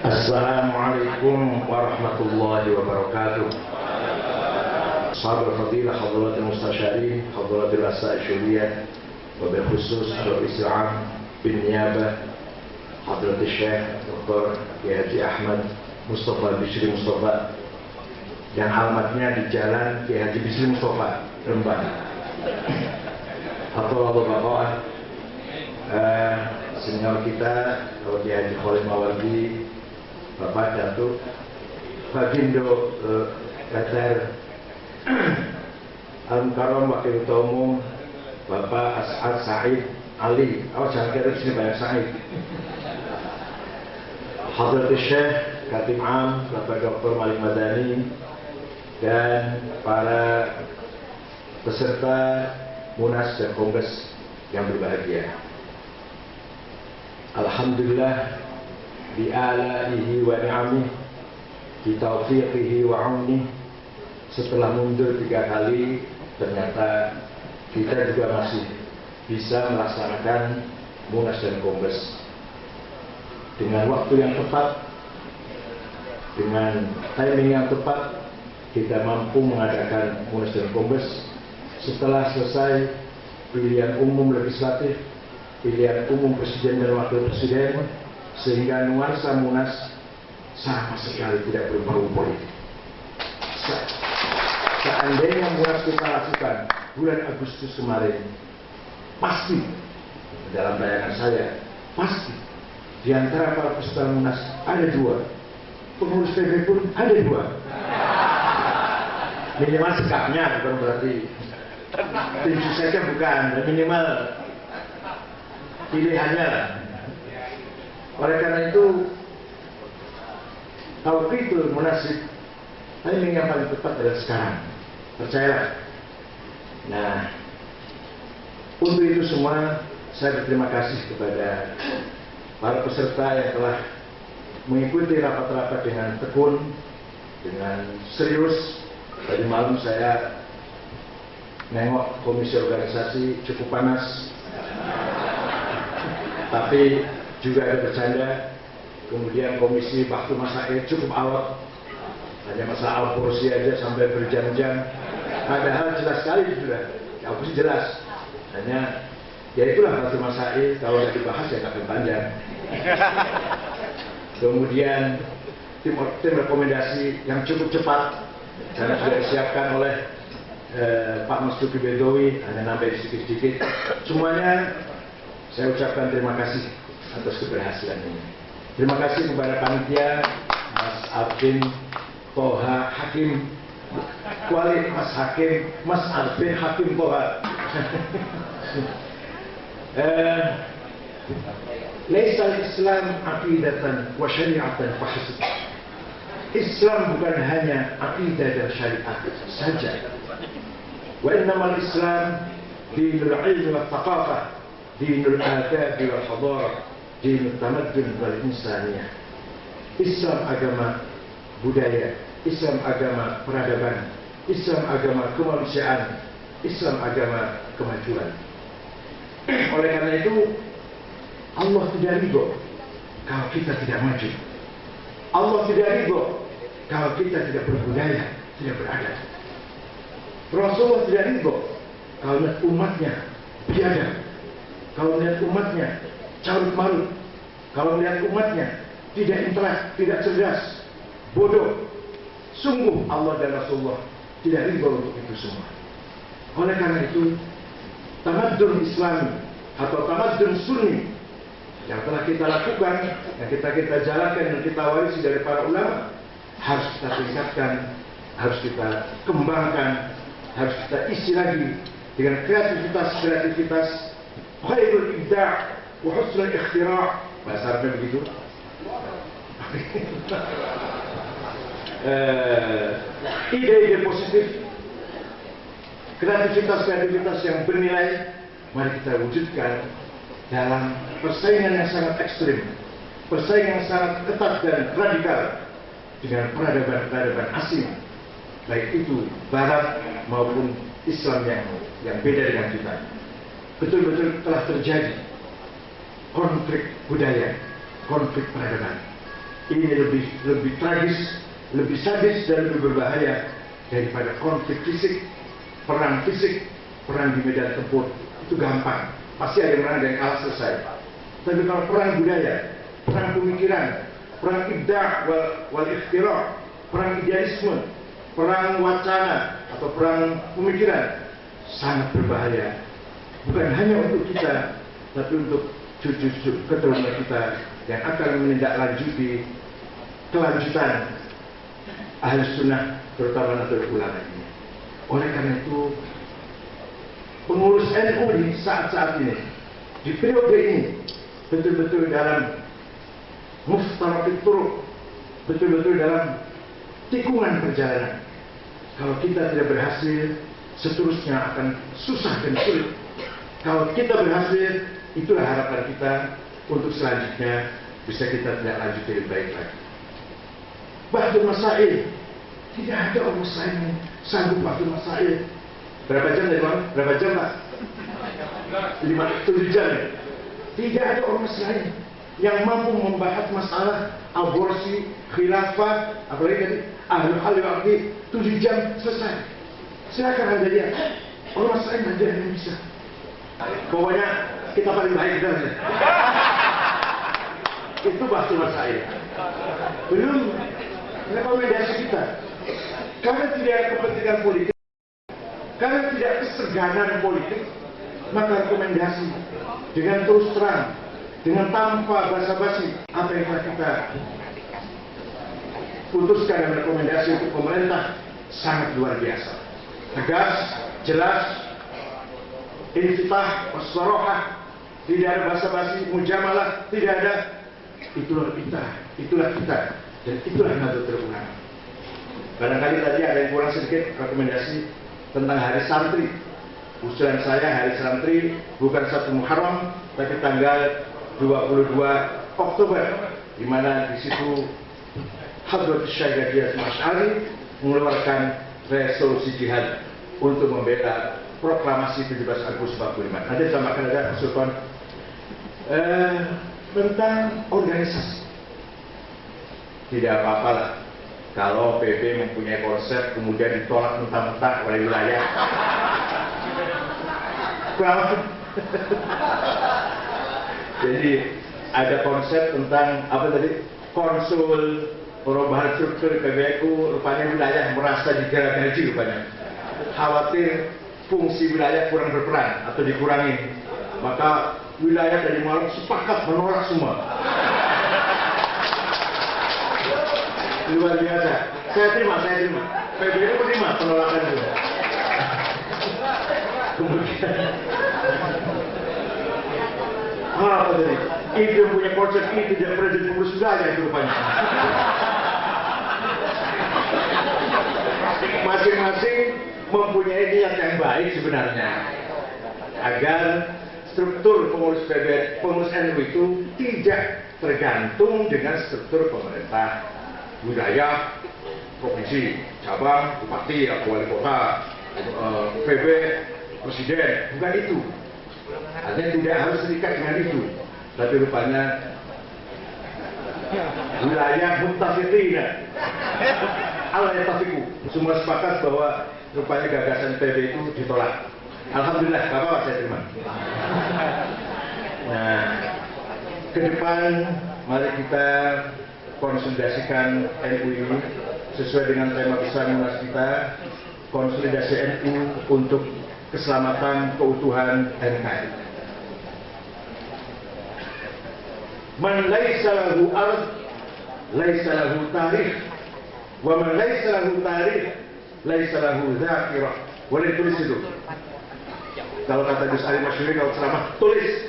Assalamualaikum warahmatullahi wabarakatuh. Sahabat fadilah hadratul mustasyarin, hadratul asyuriyah, wabil khusus Habib Islam bin Niyabah Hadratul Syekh Dr. Kiai Haji Ahmad Mustafa Bishri Mustafa, yang alamatnya di Jalan Kiai Haji Bishri Mustafa, Rembang. Atau Bapak senior kita Kiai Haji Khalid Mawardi, Bapak Datuk Bagindo Qatar Al-Mukarram Wakil Ketua Umum Bapak As'ad Said Ali. Jangan kira di sini banyak Said. Hadratul Syekh Khatib Am Bapak Dr. Malik Madani, dan para peserta Munas dan Kongres yang berbahagia. Alhamdulillah bi alaihi wa ni'amih, bi taufiqihi wa aunihi. Setelah mundur 3 kali, ternyata kita juga masih bisa melaksanakan Munas dan Kongres dengan waktu yang tepat, dengan timing yang tepat. Kita mampu mengadakan Munas dan Kongres setelah selesai pilihan umum legislatif, pilihan umum presiden dan wakil presiden, sehingga nuansa Munas sama sekali tidak berbau politik. Seandainya Munas kita lakukan bulan Agustus kemarin, pasti dalam bayangan saya, pasti di antara para peserta Munas ada 2, pengurus PB pun ada 2. Minimal sikapnya, bukan berarti tim suksesnya, bukan, minimal pilihannya lah. Oleh karena itu, taufiqul munasib, timing yang paling tepat adalah sekarang. Percayalah. Nah, untuk itu semua saya berterima kasih kepada para peserta yang telah mengikuti rapat-rapat dengan tekun, dengan serius. Tadi malam saya nengok komisi organisasi cukup panas, tapi juga ada bercanda. Kemudian komisi waktu masail cukup awal, hanya masalah Al-Fursi aja sampai berjam-jam. Padahal jelas sekali sudah, Al-Fursi jelas. Hanya ya itulah waktu masail, kalau nggak dibahas ya akan panjang. Kemudian tim rekomendasi yang cukup cepat, karena sudah disiapkan oleh Pak Mas Duki Bedowi, hanya nambah sedikit-sedikit. Semuanya saya ucapkan terima kasih atas keberhasilan ini. Terima kasih kepada panitia, Mas Arvin, Toha Hakim, Kuali Mas Hakim, Mas Arvin Hakim Toha. Laisal Islam aqidatan wa syari'atan fahasib. Islam bukan hanya aqidah dan syariat saja. Wa innamal Islam dinul ilmi wa thaqafah, dinul adab wal hadarah, dinul tamaddun wal insaniyah. Islam agama budaya, Islam agama peradaban, Islam agama kemanusiaan, Islam agama kemajuan. Oleh karena itu, Allah tidak ridho kalau kita tidak maju. Allah tidak ridho kalau kita tidak berbudaya, tidak beradab. Rasulullah tidak ridho kalau lihat umatnya biadab, kalau lihat umatnya carut marut, kalau lihat umatnya tidak intelek, tidak cerdas, bodoh. Sungguh Allah dan Rasulullah tidak ridho untuk itu semua. Oleh karena itu, tamaddun Islami atau tamaddun Sunni yang telah kita lakukan, yang kita jalankan, dan kita warisi dari para ulama, harus kita tingkatkan, harus kita kembangkan, harus kita isi lagi dengan kreativitas, khairul ibda' wa husnul ikhtira', bahasa Arabnya begitu. Ide-ide positif, kreativitas yang bernilai, mari kita wujudkan dalam persaingan yang sangat ekstrim, persaingan sangat ketat dan radikal dengan peradaban-peradaban asing, baik itu Barat maupun Islam yang beda dengan kita. Betul-betul telah terjadi konflik budaya, konflik peradaban. Ini lebih tragis, lebih sadis dan lebih berbahaya daripada konflik fisik, perang di medan tempur. Itu gampang, pasti ada yang menang dan kalah selesai. Tapi kalau perang budaya, perang pemikiran, perang ibda' wal ikhtira', perang idealisme, perang wacana atau perang pemikiran, sangat berbahaya. Bukan hanya untuk kita, tapi untuk cucu-cucu keturunan kita yang akan menindaklanjuti kelanjutan ahli sunnah, terutama Nahdlatul Ulama ini. Oleh karena itu, pengurus NU di saat-saat ini, di periode ini, betul-betul dalam muftarakit turuq, betul-betul dalam tikungan perjalanan. Kalau kita tidak berhasil, seterusnya akan susah dan sulit. Kalau kita berhasil, itulah harapan kita untuk selanjutnya bisa kita tidak lanjut lebih baik lagi. Ba'dul masail, tidak ada orang Muslim yang sanggup ba'dul masail. Berapa jam dari mana? Berapa jam Pak? 7 jam. Tidak ada orang Muslim yang mampu membahas masalah aborsi, khilafah, apalagi tadi ahlul hal wal 7 jam selesai. Silakan Anda lihat, orang Muslim ada yang bisa. Pokoknya kita paling baik kita. Itu ba'dul masail. Belum rekomendasi kita. Karena tidak ada kepentingan politik, karena tidak keseganan politik, maka rekomendasi dengan terus terang, dengan tanpa basa-basi, apa yang telah kita putuskan dan rekomendasi untuk pemerintah sangat luar biasa. Tegas, jelas, infitah, wassarohah, tidak ada basa-basi, mujamalah, tidak ada. Itulah kita, dan itulah Nahdlatul Ulama. Barangkali tadi ada yang kurang sedikit rekomendasi tentang hari santri. Usulan saya hari santri bukan 1 Muharram, tapi tanggal 22 Oktober, di mana di situ Hadratus Syekh Haji Asy'ari mengeluarkan resolusi jihad untuk membela proklamasi 17 Agustus 45. Nanti tambahkan ada usulan tentang organisasi. Tidak apa-apa lah kalau PB mempunyai konsep kemudian ditolak mentah-mentah oleh wilayah. Jadi ada konsep tentang apa tadi, konsul perubahan struktur PBNU, rupanya wilayah merasa digaji rupanya, khawatir fungsi wilayah kurang berperan atau dikurangi, maka wilayah dari Maluku sepakat menolak semua. Luar biasa. Saya terima. PBNU terima penolakan itu. Kemudian apa tadi? Itu yang punya konsep ini tidak pernah jadi pengurus wilayah itu rupanya. Masing-masing mempunyai niat yang baik sebenarnya agar struktur pengurus PBNU, pengurus NU itu tidak tergantung dengan struktur pemerintah, wilayah, provinsi, cabang, bupati, atau wali kota, PB, presiden, bukan itu. Artinya tidak harus terikat dengan itu. Tapi rupanya wilayah mutafiqina Allah yatafiqu, semua sepakat bahwa rupanya gagasan PB itu ditolak. Alhamdulillah, Bapak saya terima. Nah, ke depan mari kita konsolidasikan NU ini sesuai dengan tema besar Munas kita, konsolidasi NU untuk keselamatan keutuhan NKRI. Man laisa lahu ard, laisa lahu tarikh, wa man laisa lahu tarikh, laisa lahu dzakirah. Boleh tulis itu. Kalau kata Gus Ali Masyuri, kalau ceramah tulis.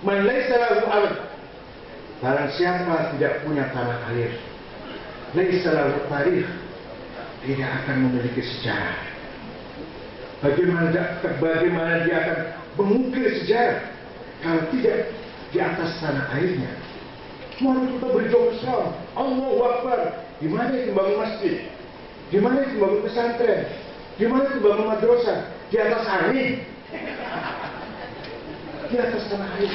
Man laisa lahu ard, barang siapa tidak punya tanah air, laisa lahu tarikh, tidak akan memiliki sejarah. Bagaimana dia akan mengukir sejarah kalau tidak di atas tanah airnya? Mari kita berjuang bersama. Allahu Akbar. Gimana itu bangun masjid? Gimana itu bangun pesantren? Gimana itu bangun madrasah? Di atas angin, di atas tanah air,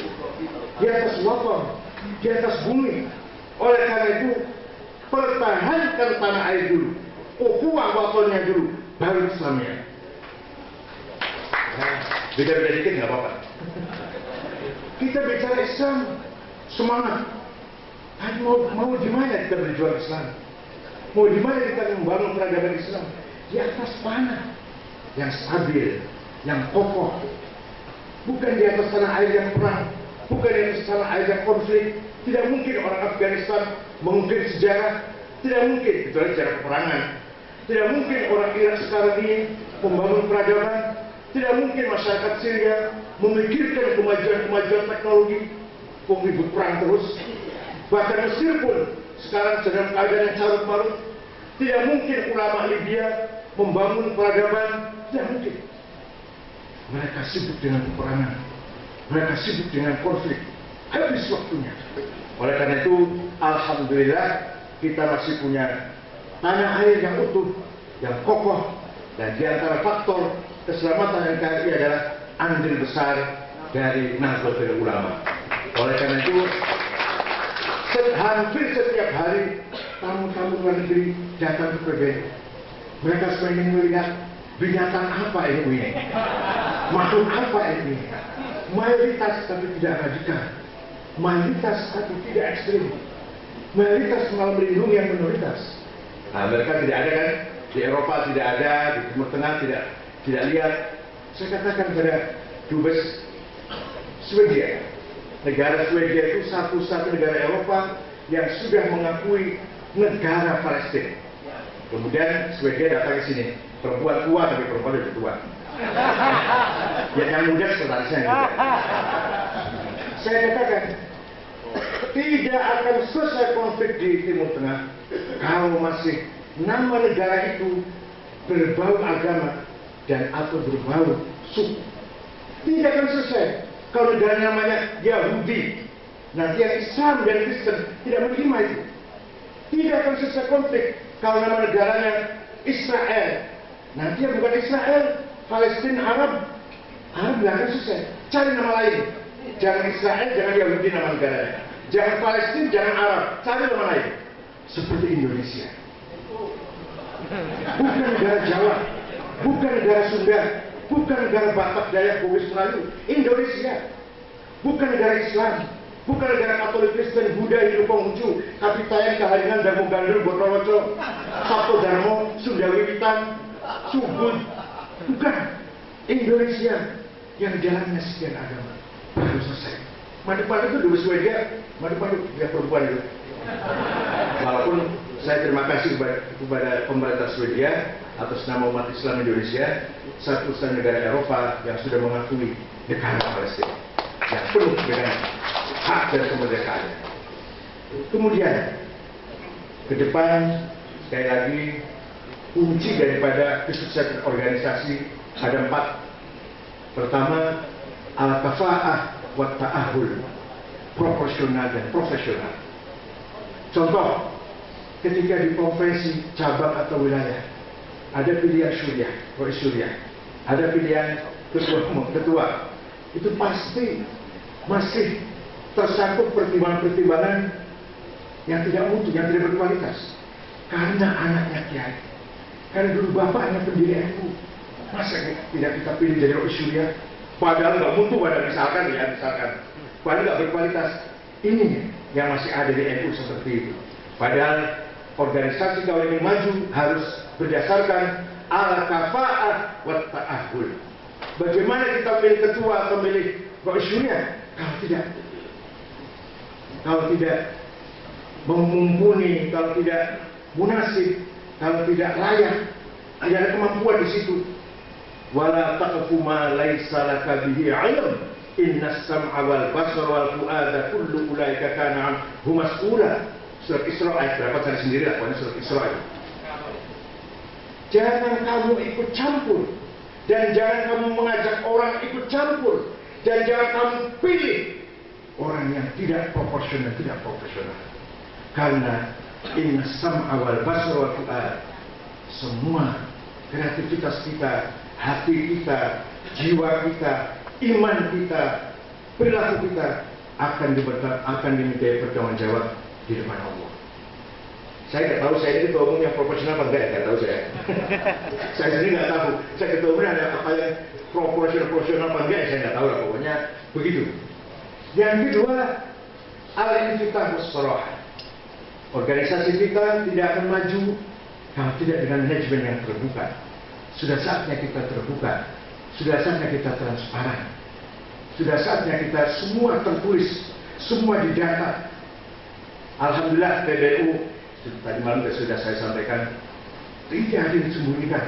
di atas wabah, di atas bumi. Oleh karena itu, pertahankan tanah air dulu, ukhuwah watonnya dulu, baru Islamnya. Beda-beda dikit nggak apa-apa. Kita bicara Islam, semangat. Tapi mau di mana kita berjuang Islam? Mau di mana kita membangun peradaban Islam? Di atas tanah yang stabil, yang kokoh. Bukan di atas tanah air yang perang, bukan di atas tanah air yang konflik. Tidak mungkin orang Afghanistan mengungkit sejarah, tidak mungkin, kecuali sejarah peperangan. Tidak mungkin orang Irak sekarang ini membangun peradaban, tidak mungkin masyarakat Syria memikirkan kemajuan teknologi, ribut perang terus. Bahkan Mesir pun sekarang sedang keadaan yang carut marut. Tidak mungkin ulama Libya membangun peradaban, tidak mungkin. Mereka sibuk dengan peperangan, mereka sibuk dengan konflik, habis waktunya. Oleh karena itu, alhamdulillah kita masih punya tanah air yang utuh, yang kokoh, dan di antara faktor keselamatan NKRI adalah andil besar dari Nahdlatul Ulama. Oleh karena itu, hampir setiap hari tamu-tamu luar negeri datang ke PBNU. Mereka semua ingin melihat binatang apa ini, makhluk apa ini. Mayoritas tapi tidak radikal, mayoritas tapi tidak ekstrim, mayoritas malah melindungi yang minoritas. Nah, mereka tidak ada kan? Di Eropa tidak ada, di Timur Tengah tidak lihat. Saya katakan pada Dubes Swedia, negara Swedia itu satu-satu negara Eropa yang sudah mengakui negara Palestina. Kemudian Swedia datang ke sini, perempuan tua tapi perempuan lebih tua. Ya yang muda sekretarisnya yang muda. Saya katakan tidak akan selesai konflik di Timur Tengah kalau masih nama negara itu berbau agama dan atau berbau suku. Tidak akan selesai kalau negara namanya Yahudi. Nanti yang Islam dan Kristen tidak menerima itu. Tidak akan selesai konflik kalau nama negaranya Israel. Nanti yang bukan Israel, Palestina, Arab tidak akan selesai. Cari nama lain. Jangan Israel, jangan Yahudi nama negaranya. Jangan Palestina, jangan Arab. Cari nama lain. Seperti Indonesia. Bukan negara Jawa, bukan negara Sunda, bukan negara Batak, Dayak, Bugis, Melayu. Indonesia. Bukan negara Islam, bukan negara Katolik, Kristen, Buddha, Hindu, Konghucu, Kapitayan, Kaharingan, Darmo Gandul, Botoloco, Sabto Darmo, Sunda Wiwitan, Subud. Bukan. Indonesia yang jalannya sekian agama. Baru selesai. Madu-madu itu dulu Swedia, madu-madu tidak perempuan itu. Walaupun saya terima kasih kepada pemerintah Swedia atas nama umat Islam Indonesia, satu-satunya negara Eropa yang sudah mengakui negara Palestina yang penuh dengan hak dan kemerdekaan. Kemudian ke depan sekali lagi kunci daripada kesuksesan organisasi ada 4. Pertama, al-kafa'ah wa ta'ahul, proporsional dan profesional. Contoh, ketika di profesi, cabang atau wilayah, ada pilihan syuriah, Syuriah, ada pilihan ketua, itu pasti masih tersangkut pertimbangan-pertimbangan yang tidak mutu, yang tidak berkualitas. Karena anaknya kiai, karena dulu bapaknya pendiri NU, masa tidak kita pilih jadi Syuriah? Padahal nggak mutu, padahal misalkan, padahal nggak berkualitas. Ini yang masih ada di NU seperti itu. Padahal organisasi kalau ingin maju harus berdasarkan al-kafa'ah wa ta'ahul. Bagaimana kita pilih ketua atau pilih Syuriah? Kalau tidak mumpuni, kalau tidak munasib, kalau tidak layak, tidak ada kemampuan di situ. Wala taqfu ma laisa laka bihi 'ilm. Innas sam'a wal basara wal fu'ada kullu ulaika kana 'anhu mas'ula. Surat Isra ayat berapa cari sendiri lah, pokoknya surat Isra itu. Jangan kamu ikut campur, dan jangan kamu mengajak orang ikut campur, dan jangan kamu pilih orang yang tidak proporsional, tidak profesional. Karena inna sam'a wal basara wal fu'ad, semua kreativitas kita, hati kita, jiwa kita, iman kita, perilaku kita akan dimintai pertanggungjawab di depan Allah. Saya nggak tahu saya ini ketua umum yang proporsional apa enggak, nggak tahu saya. Saya sendiri nggak tahu. Saya ketua umum ada apa yang proporsional apa enggak, saya nggak tahu lah, pokoknya begitu. Yang kedua, al-infitah was-sarah. Organisasi kita tidak akan maju kalau tidak dengan manajemen yang terbuka. Sudah saatnya kita terbuka, sudah saatnya kita transparan, sudah saatnya kita semua tertulis, semua didata. Alhamdulillah PBNU tadi malam sudah saya sampaikan, tidak ada yang disembunyikan.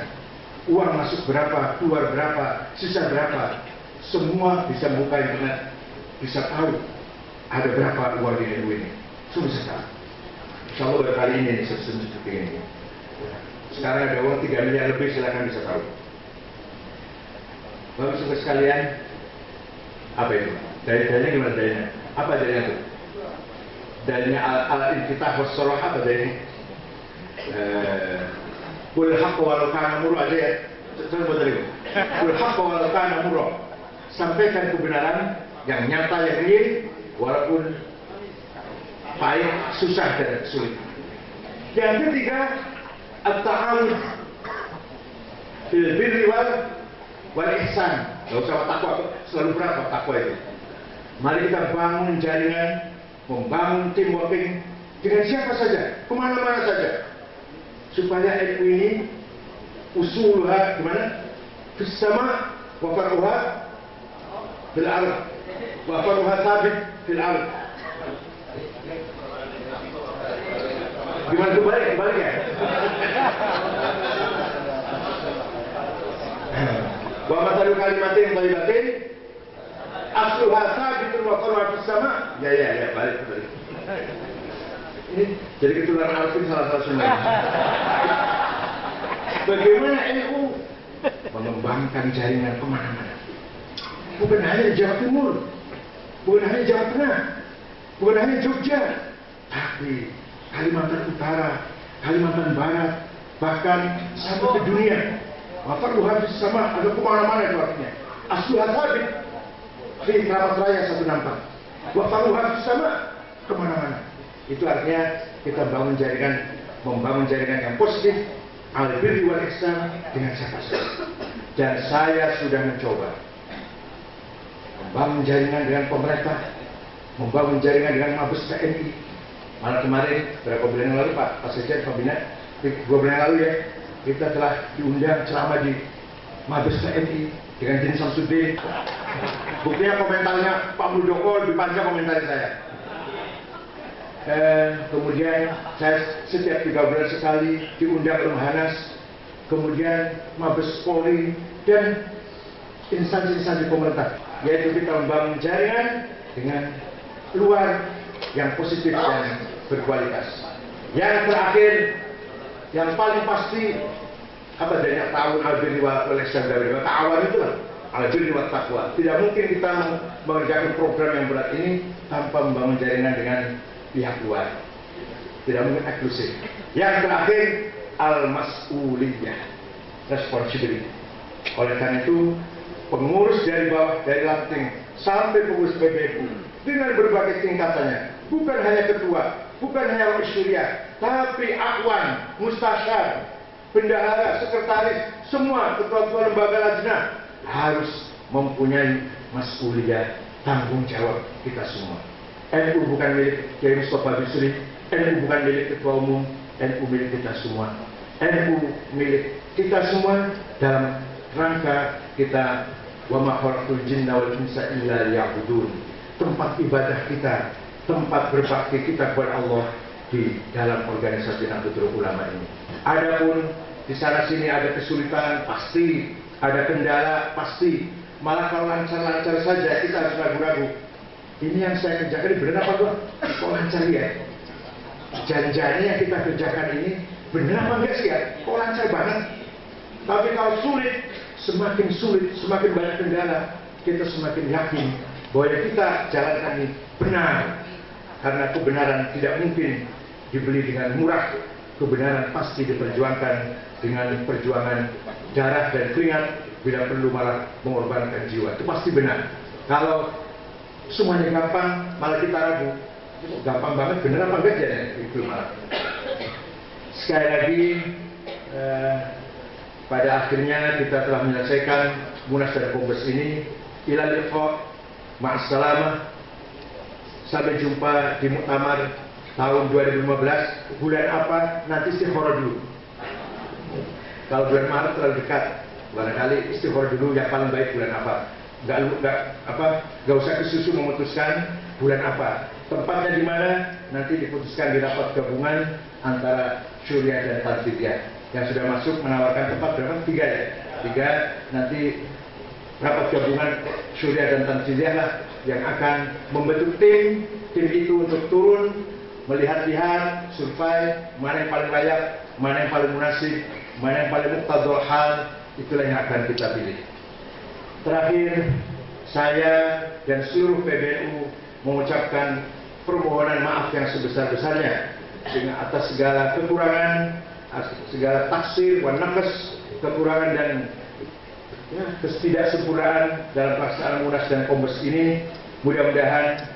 Uang masuk berapa, keluar berapa, sisa berapa, semua bisa buka internet, bisa tahu ada berapa uang di NU ini. Semua bisa tahu. Insya Allah baru kali ini seperti ini. Sekarang ada uang 3 miliar lebih, silakan bisa tahu. Bapak-Ibu sekalian, apa itu? Dalinya gimana dalinya? Apa dalinya itu? Dalinya al-infitah was-sarah apa dalinya? Qul haqqa walau kana murra aja ya. Saya buat tadi. Qul haqqa walau kana murra. Sampaikan kebenaran yang nyata, yang real, walaupun pahit, susah dan sulit. Yang ketiga, at-ta'awun fil birri wal ihsan. Enggak usah takwa, selalu berapa takwa itu. Mari kita bangun jaringan, membangun tim working dengan siapa saja, kemana-mana saja, supaya NU ini usulha gimana? Fis sama wa far'uha fil ardh wa far'uha thabit fil ardh. Gimana kebalik ya? Wa mathalu kalimatin thayyibatin asluha thabitun wa far'uha fis sama. Ya, balik. Ini jadi ketularan Alvin salah satu sumber. Bagaimana NU mengembangkan jaringan kemana-mana? Bukan hanya di Jawa Timur, bukan hanya Jawa Tengah, bukan hanya Jogja, tapi Kalimantan Utara, Kalimantan Barat, bahkan sampai ke dunia. Wafat habis sama ada kemana-mana itu artinya. Asluha thabit di Keramat Raya 164. Wafat habis sama kemana-mana. Itu artinya kita membangun jaringan yang positif, al-birri wal ihsan dengan siapa saja. Dan saya sudah mencoba membangun jaringan dengan pemerintah, membangun jaringan dengan Mabes TNI. Malah kemarin beberapa bulan yang lalu Pak Sekjen Kabinet 2 bulan yang lalu ya, kita telah diundang ceramah di Mabes TNI dengan Din Samsudin. Buktinya komentarnya Pak Muldoko lebih panjang komentar saya. Kemudian saya setiap 3 bulan sekali diundang Lemhanas, kemudian Mabes Polri dan instansi-instansi pemerintah, yaitu kita membangun jaringan dengan luar yang positif dan berkualitas. Yang terakhir, yang paling pasti apa adanya ta'awun al-birri wal ihsan, ta'awun itu lah al-birri wat taqwa. Tidak mungkin kita mengerjakan program yang berat ini tanpa membangun jaringan dengan pihak luar. Tidak mungkin eksklusif. Yang terakhir, al-mas'uliyah, responsibility. Oleh karena itu, pengurus dari bawah, dari ranting sampai pengurus PBNU dengan berbagai tingkatannya, bukan hanya ketua, bukan hanya syuriah, tapi akwan, mustasyar, bendahara, sekretaris, semua ketua-ketua lembaga lajnah harus mempunyai mas'uliyah, tanggung jawab kita semua. NU bukan milik Kiai Mustafa Bisri, NU bukan milik ketua umum, NU milik kita semua. NU milik kita semua dalam rangka kita wa ma khalaqtul jinna wal insa illa liya'budun. Tempat ibadah kita, tempat berbakti kita kepada Allah di dalam organisasi Nahdlatul Ulama ini. Adapun di sana sini ada kesulitan pasti, ada kendala pasti. Malah kalau lancar-lancar saja kita harus ragu-ragu. Ini yang saya kerjakan ini benar apa enggak? Kok lancar ya? Janjiannya yang kita kerjakan ini benar apa enggak sih ya? Kok lancar banget? Tapi kalau sulit, semakin banyak kendala, kita semakin yakin bahwa yang kita jalankan ini benar, karena kebenaran tidak mungkin dibeli dengan murah. Kebenaran pasti diperjuangkan dengan perjuangan darah dan keringat, bila perlu malah mengorbankan jiwa. Itu pasti benar. Kalau semuanya gampang, malah kita ragu. Gampang banget, bener apa enggak ya? Itu malah. Sekali lagi, pada akhirnya kita telah menyelesaikan Munas dan Kombes ini. Ila liqa, ma'assalamah. Sampai jumpa di Muktamar tahun 2015. Bulan apa? Nanti istikharah dulu. Kalau bulan Maret terlalu dekat, barangkali istikharah dulu yang paling baik bulan apa. Nggak usah kesusu memutuskan bulan apa. Tempatnya di mana nanti diputuskan di rapat gabungan antara Syuriah dan Tanzania. Yang sudah masuk menawarkan tempat berapa? 3 ya? 3. Nanti rapat gabungan Syuriah dan Tanzania lah yang akan membentuk tim itu untuk turun melihat-lihat, survei mana yang paling layak, mana yang paling munasib, mana yang paling muqtadul hal. Itulah yang akan kita pilih. Terakhir, saya dan seluruh PBNU mengucapkan permohonan maaf yang sebesar-besarnya atas segala kekurangan, segala taksir, naqas, kekurangan dan ketidaksempurnaan dalam pelaksanaan Munas dan Kombes ini. Mudah-mudahan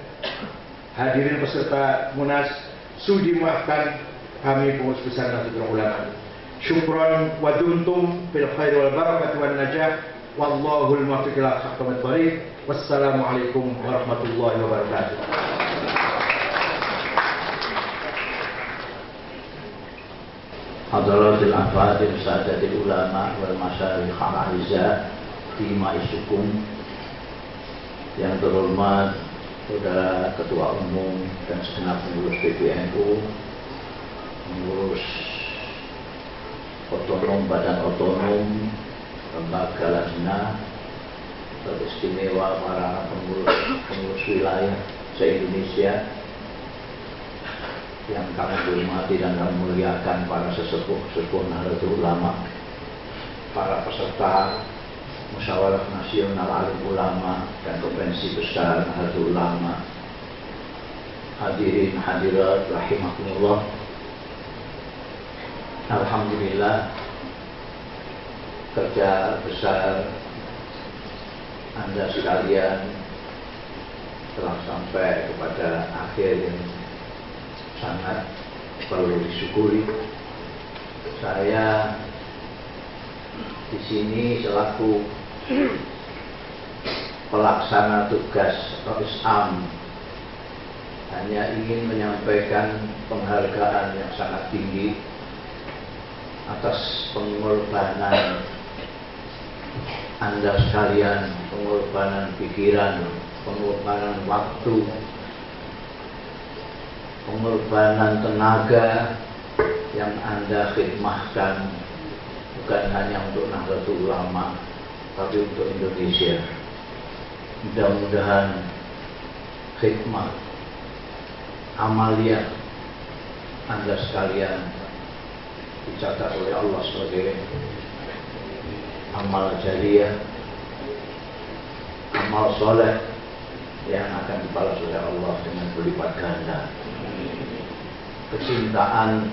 hadirin peserta Munas sudi maafkan kami pengurus besar Nahdlatul Ulama. Syukron wa duntum fil khair wal barakati wan najah. Wallahul muwaffiq ila aqwamit thoriq. Wassalamualaikum warahmatullahi wabarakatuh. Hadaratul Afadil Sadatul Ulama wal Masyayikh al-Aizza fi ma'isukum. Yang terhormat Saudara Ketua Umum dan segenap pengurus PBNU, pengurus otonom, badan otonom, lembaga lajnah, teristimewa para pengurus wilayah se-Indonesia yang kami hormati dan kami muliakan, para sesepuh Nahdlatul Ulama, para peserta Musyawarah Nasional Alim Ulama dan Konvensi Besar Nahdlatul Ulama, hadirin hadirat rahimakumullah. Alhamdulillah, kerja besar Anda sekalian telah sampai kepada akhir yang sangat perlu disyukuri. Saya di sini selaku pelaksana tugas Rais Am hanya ingin menyampaikan penghargaan yang sangat tinggi atas pengorbanan Anda sekalian, pengorbanan pikiran, pengorbanan waktu, pengorbanan tenaga yang Anda khidmahkan, bukan hanya untuk Nahdlatul Ulama, tapi untuk Indonesia. Mudah-mudahan khidmat amalia Anda sekalian dicatat oleh Allah sebagai amal jariyah, amal soleh yang akan dibalas oleh Allah dengan berlipat ganda. Kecintaan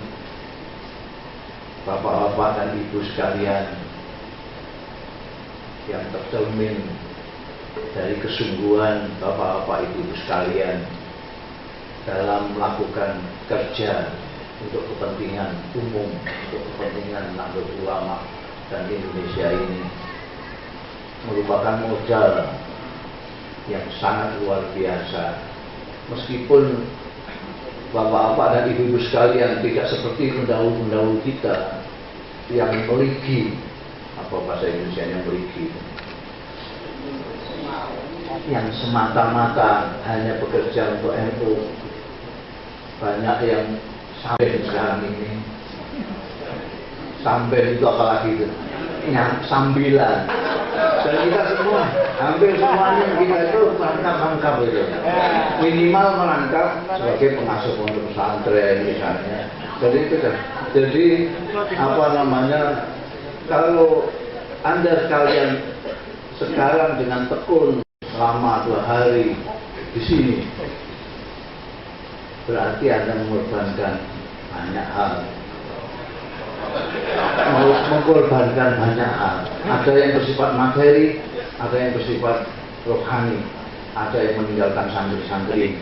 bapak-bapak dan ibu sekalian yang tercermin dari kesungguhan bapak-bapak ibu sekalian dalam melakukan kerja untuk kepentingan umum, untuk kepentingan Nahdlatul Ulama dan Indonesia ini merupakan modal yang sangat luar biasa. Meskipun bapak-bapak dan ibu-ibu sekalian tidak seperti pendahulu-pendahulu kita yang meligi, apa bahasa Indonesia yang meligi, yang semata-mata hanya bekerja untuk NU. Banyak yang sampai sekarang ini, sampai itu apalagi itu sambilan. Dan kita semua, hampir semuanya kita itu merangkap itu. Minimal merangkap sebagai pengasuh pondok pesantren misalnya. Jadi apa namanya, kalau Anda sekalian sekarang dengan tekun selama 2 hari di sini, berarti Anda mengorbankan banyak hal. Mengorbankan banyak hal. Ada yang bersifat materi, ada yang bersifat rohani, ada yang meninggalkan santri-santri,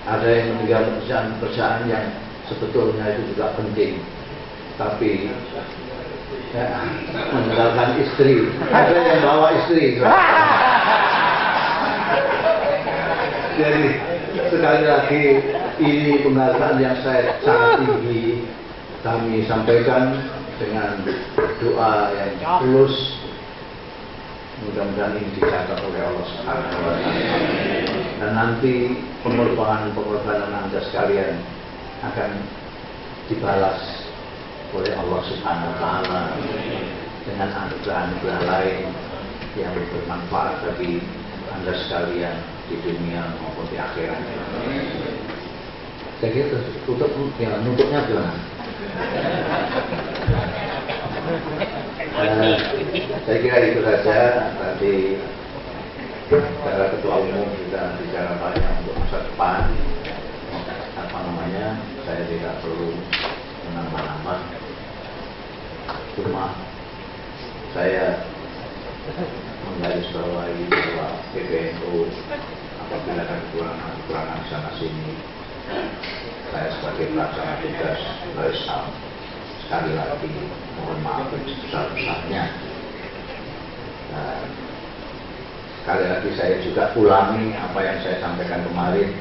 ada yang meninggalkan pekerjaan-pekerjaan yang sebetulnya itu juga penting, tapi meninggalkan istri, ada yang bawa istri. Jadi sekali lagi ini penghargaan yang saya sangat tinggi kami sampaikan dengan doa yang tulus. Mudah-mudahan ini dicatat oleh Allah Subhanahu wa Ta'ala. Dan nanti pengorbanan Anda sekalian akan dibalas oleh Allah Subhanahu wa Ta'ala dengan anugerah-anugerah lain yang bermanfaat bagi Anda sekalian di dunia maupun di akhirat. Saya kira nutupnya gimana? Saya kira itu saja. Tadi para ketua umum sudah bicara banyak untuk masa depan. Saya tidak perlu menambah-nambah. Cuma saya menggarisbawahi bahwa PBNU apabila ada kekurangan sana sini, saya sebagai pelaksana tugas Islam sekali lagi mohon maaf sebesar-besarnya. Sekali lagi saya juga ulangi apa yang saya sampaikan kemarin.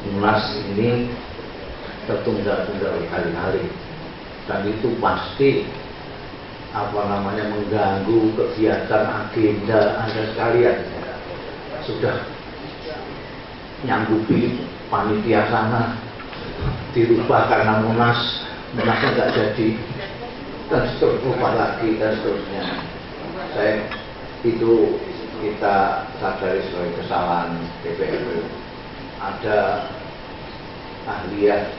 Munas ini tertunda-tunda berkali-kali dan itu pasti mengganggu kegiatan agenda Anda sekalian. Sudah nyanggupi panitia sana dirubah karena munasnya nggak jadi dan seterusnya lagi dan seterusnya. Kita sadari sebagai kesalahan PBNU. Ada ahliyah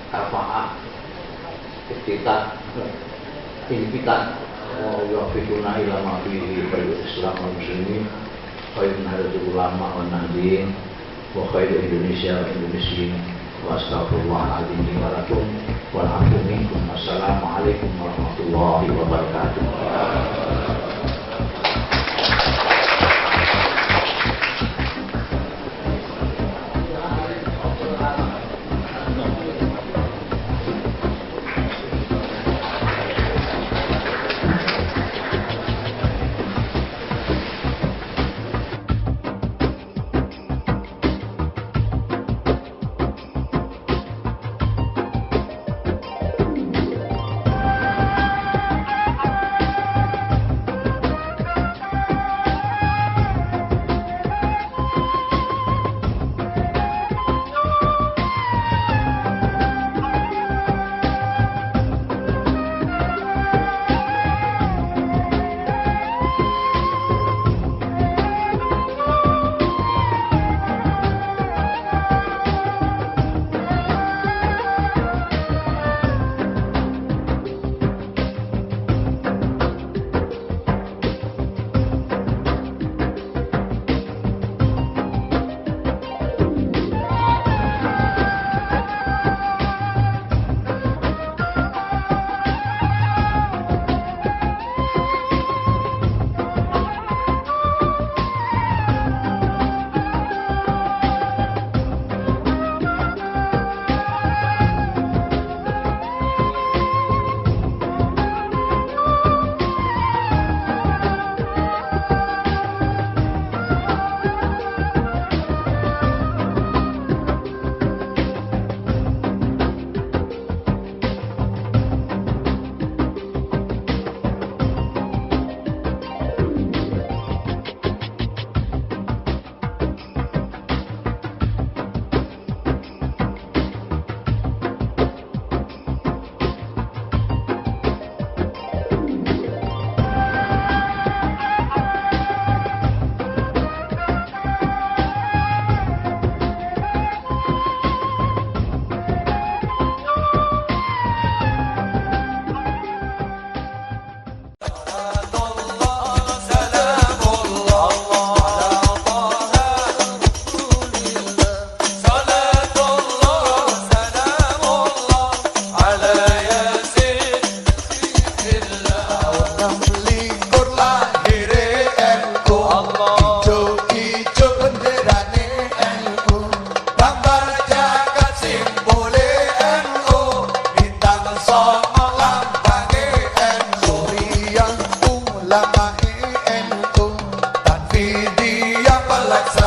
kafa'ah iftitah impitan yuafiquna ila ma fihi khairul Islam wal muslimin khairun hadatul ulama wan nahdiyin wa khairul Indonesia wal Indonesiyin wa astaghfirullahaladzim li wa lakum wal afu minkum. Wassalamualaikum warahmatullahi wabarakatuh. laksanakan.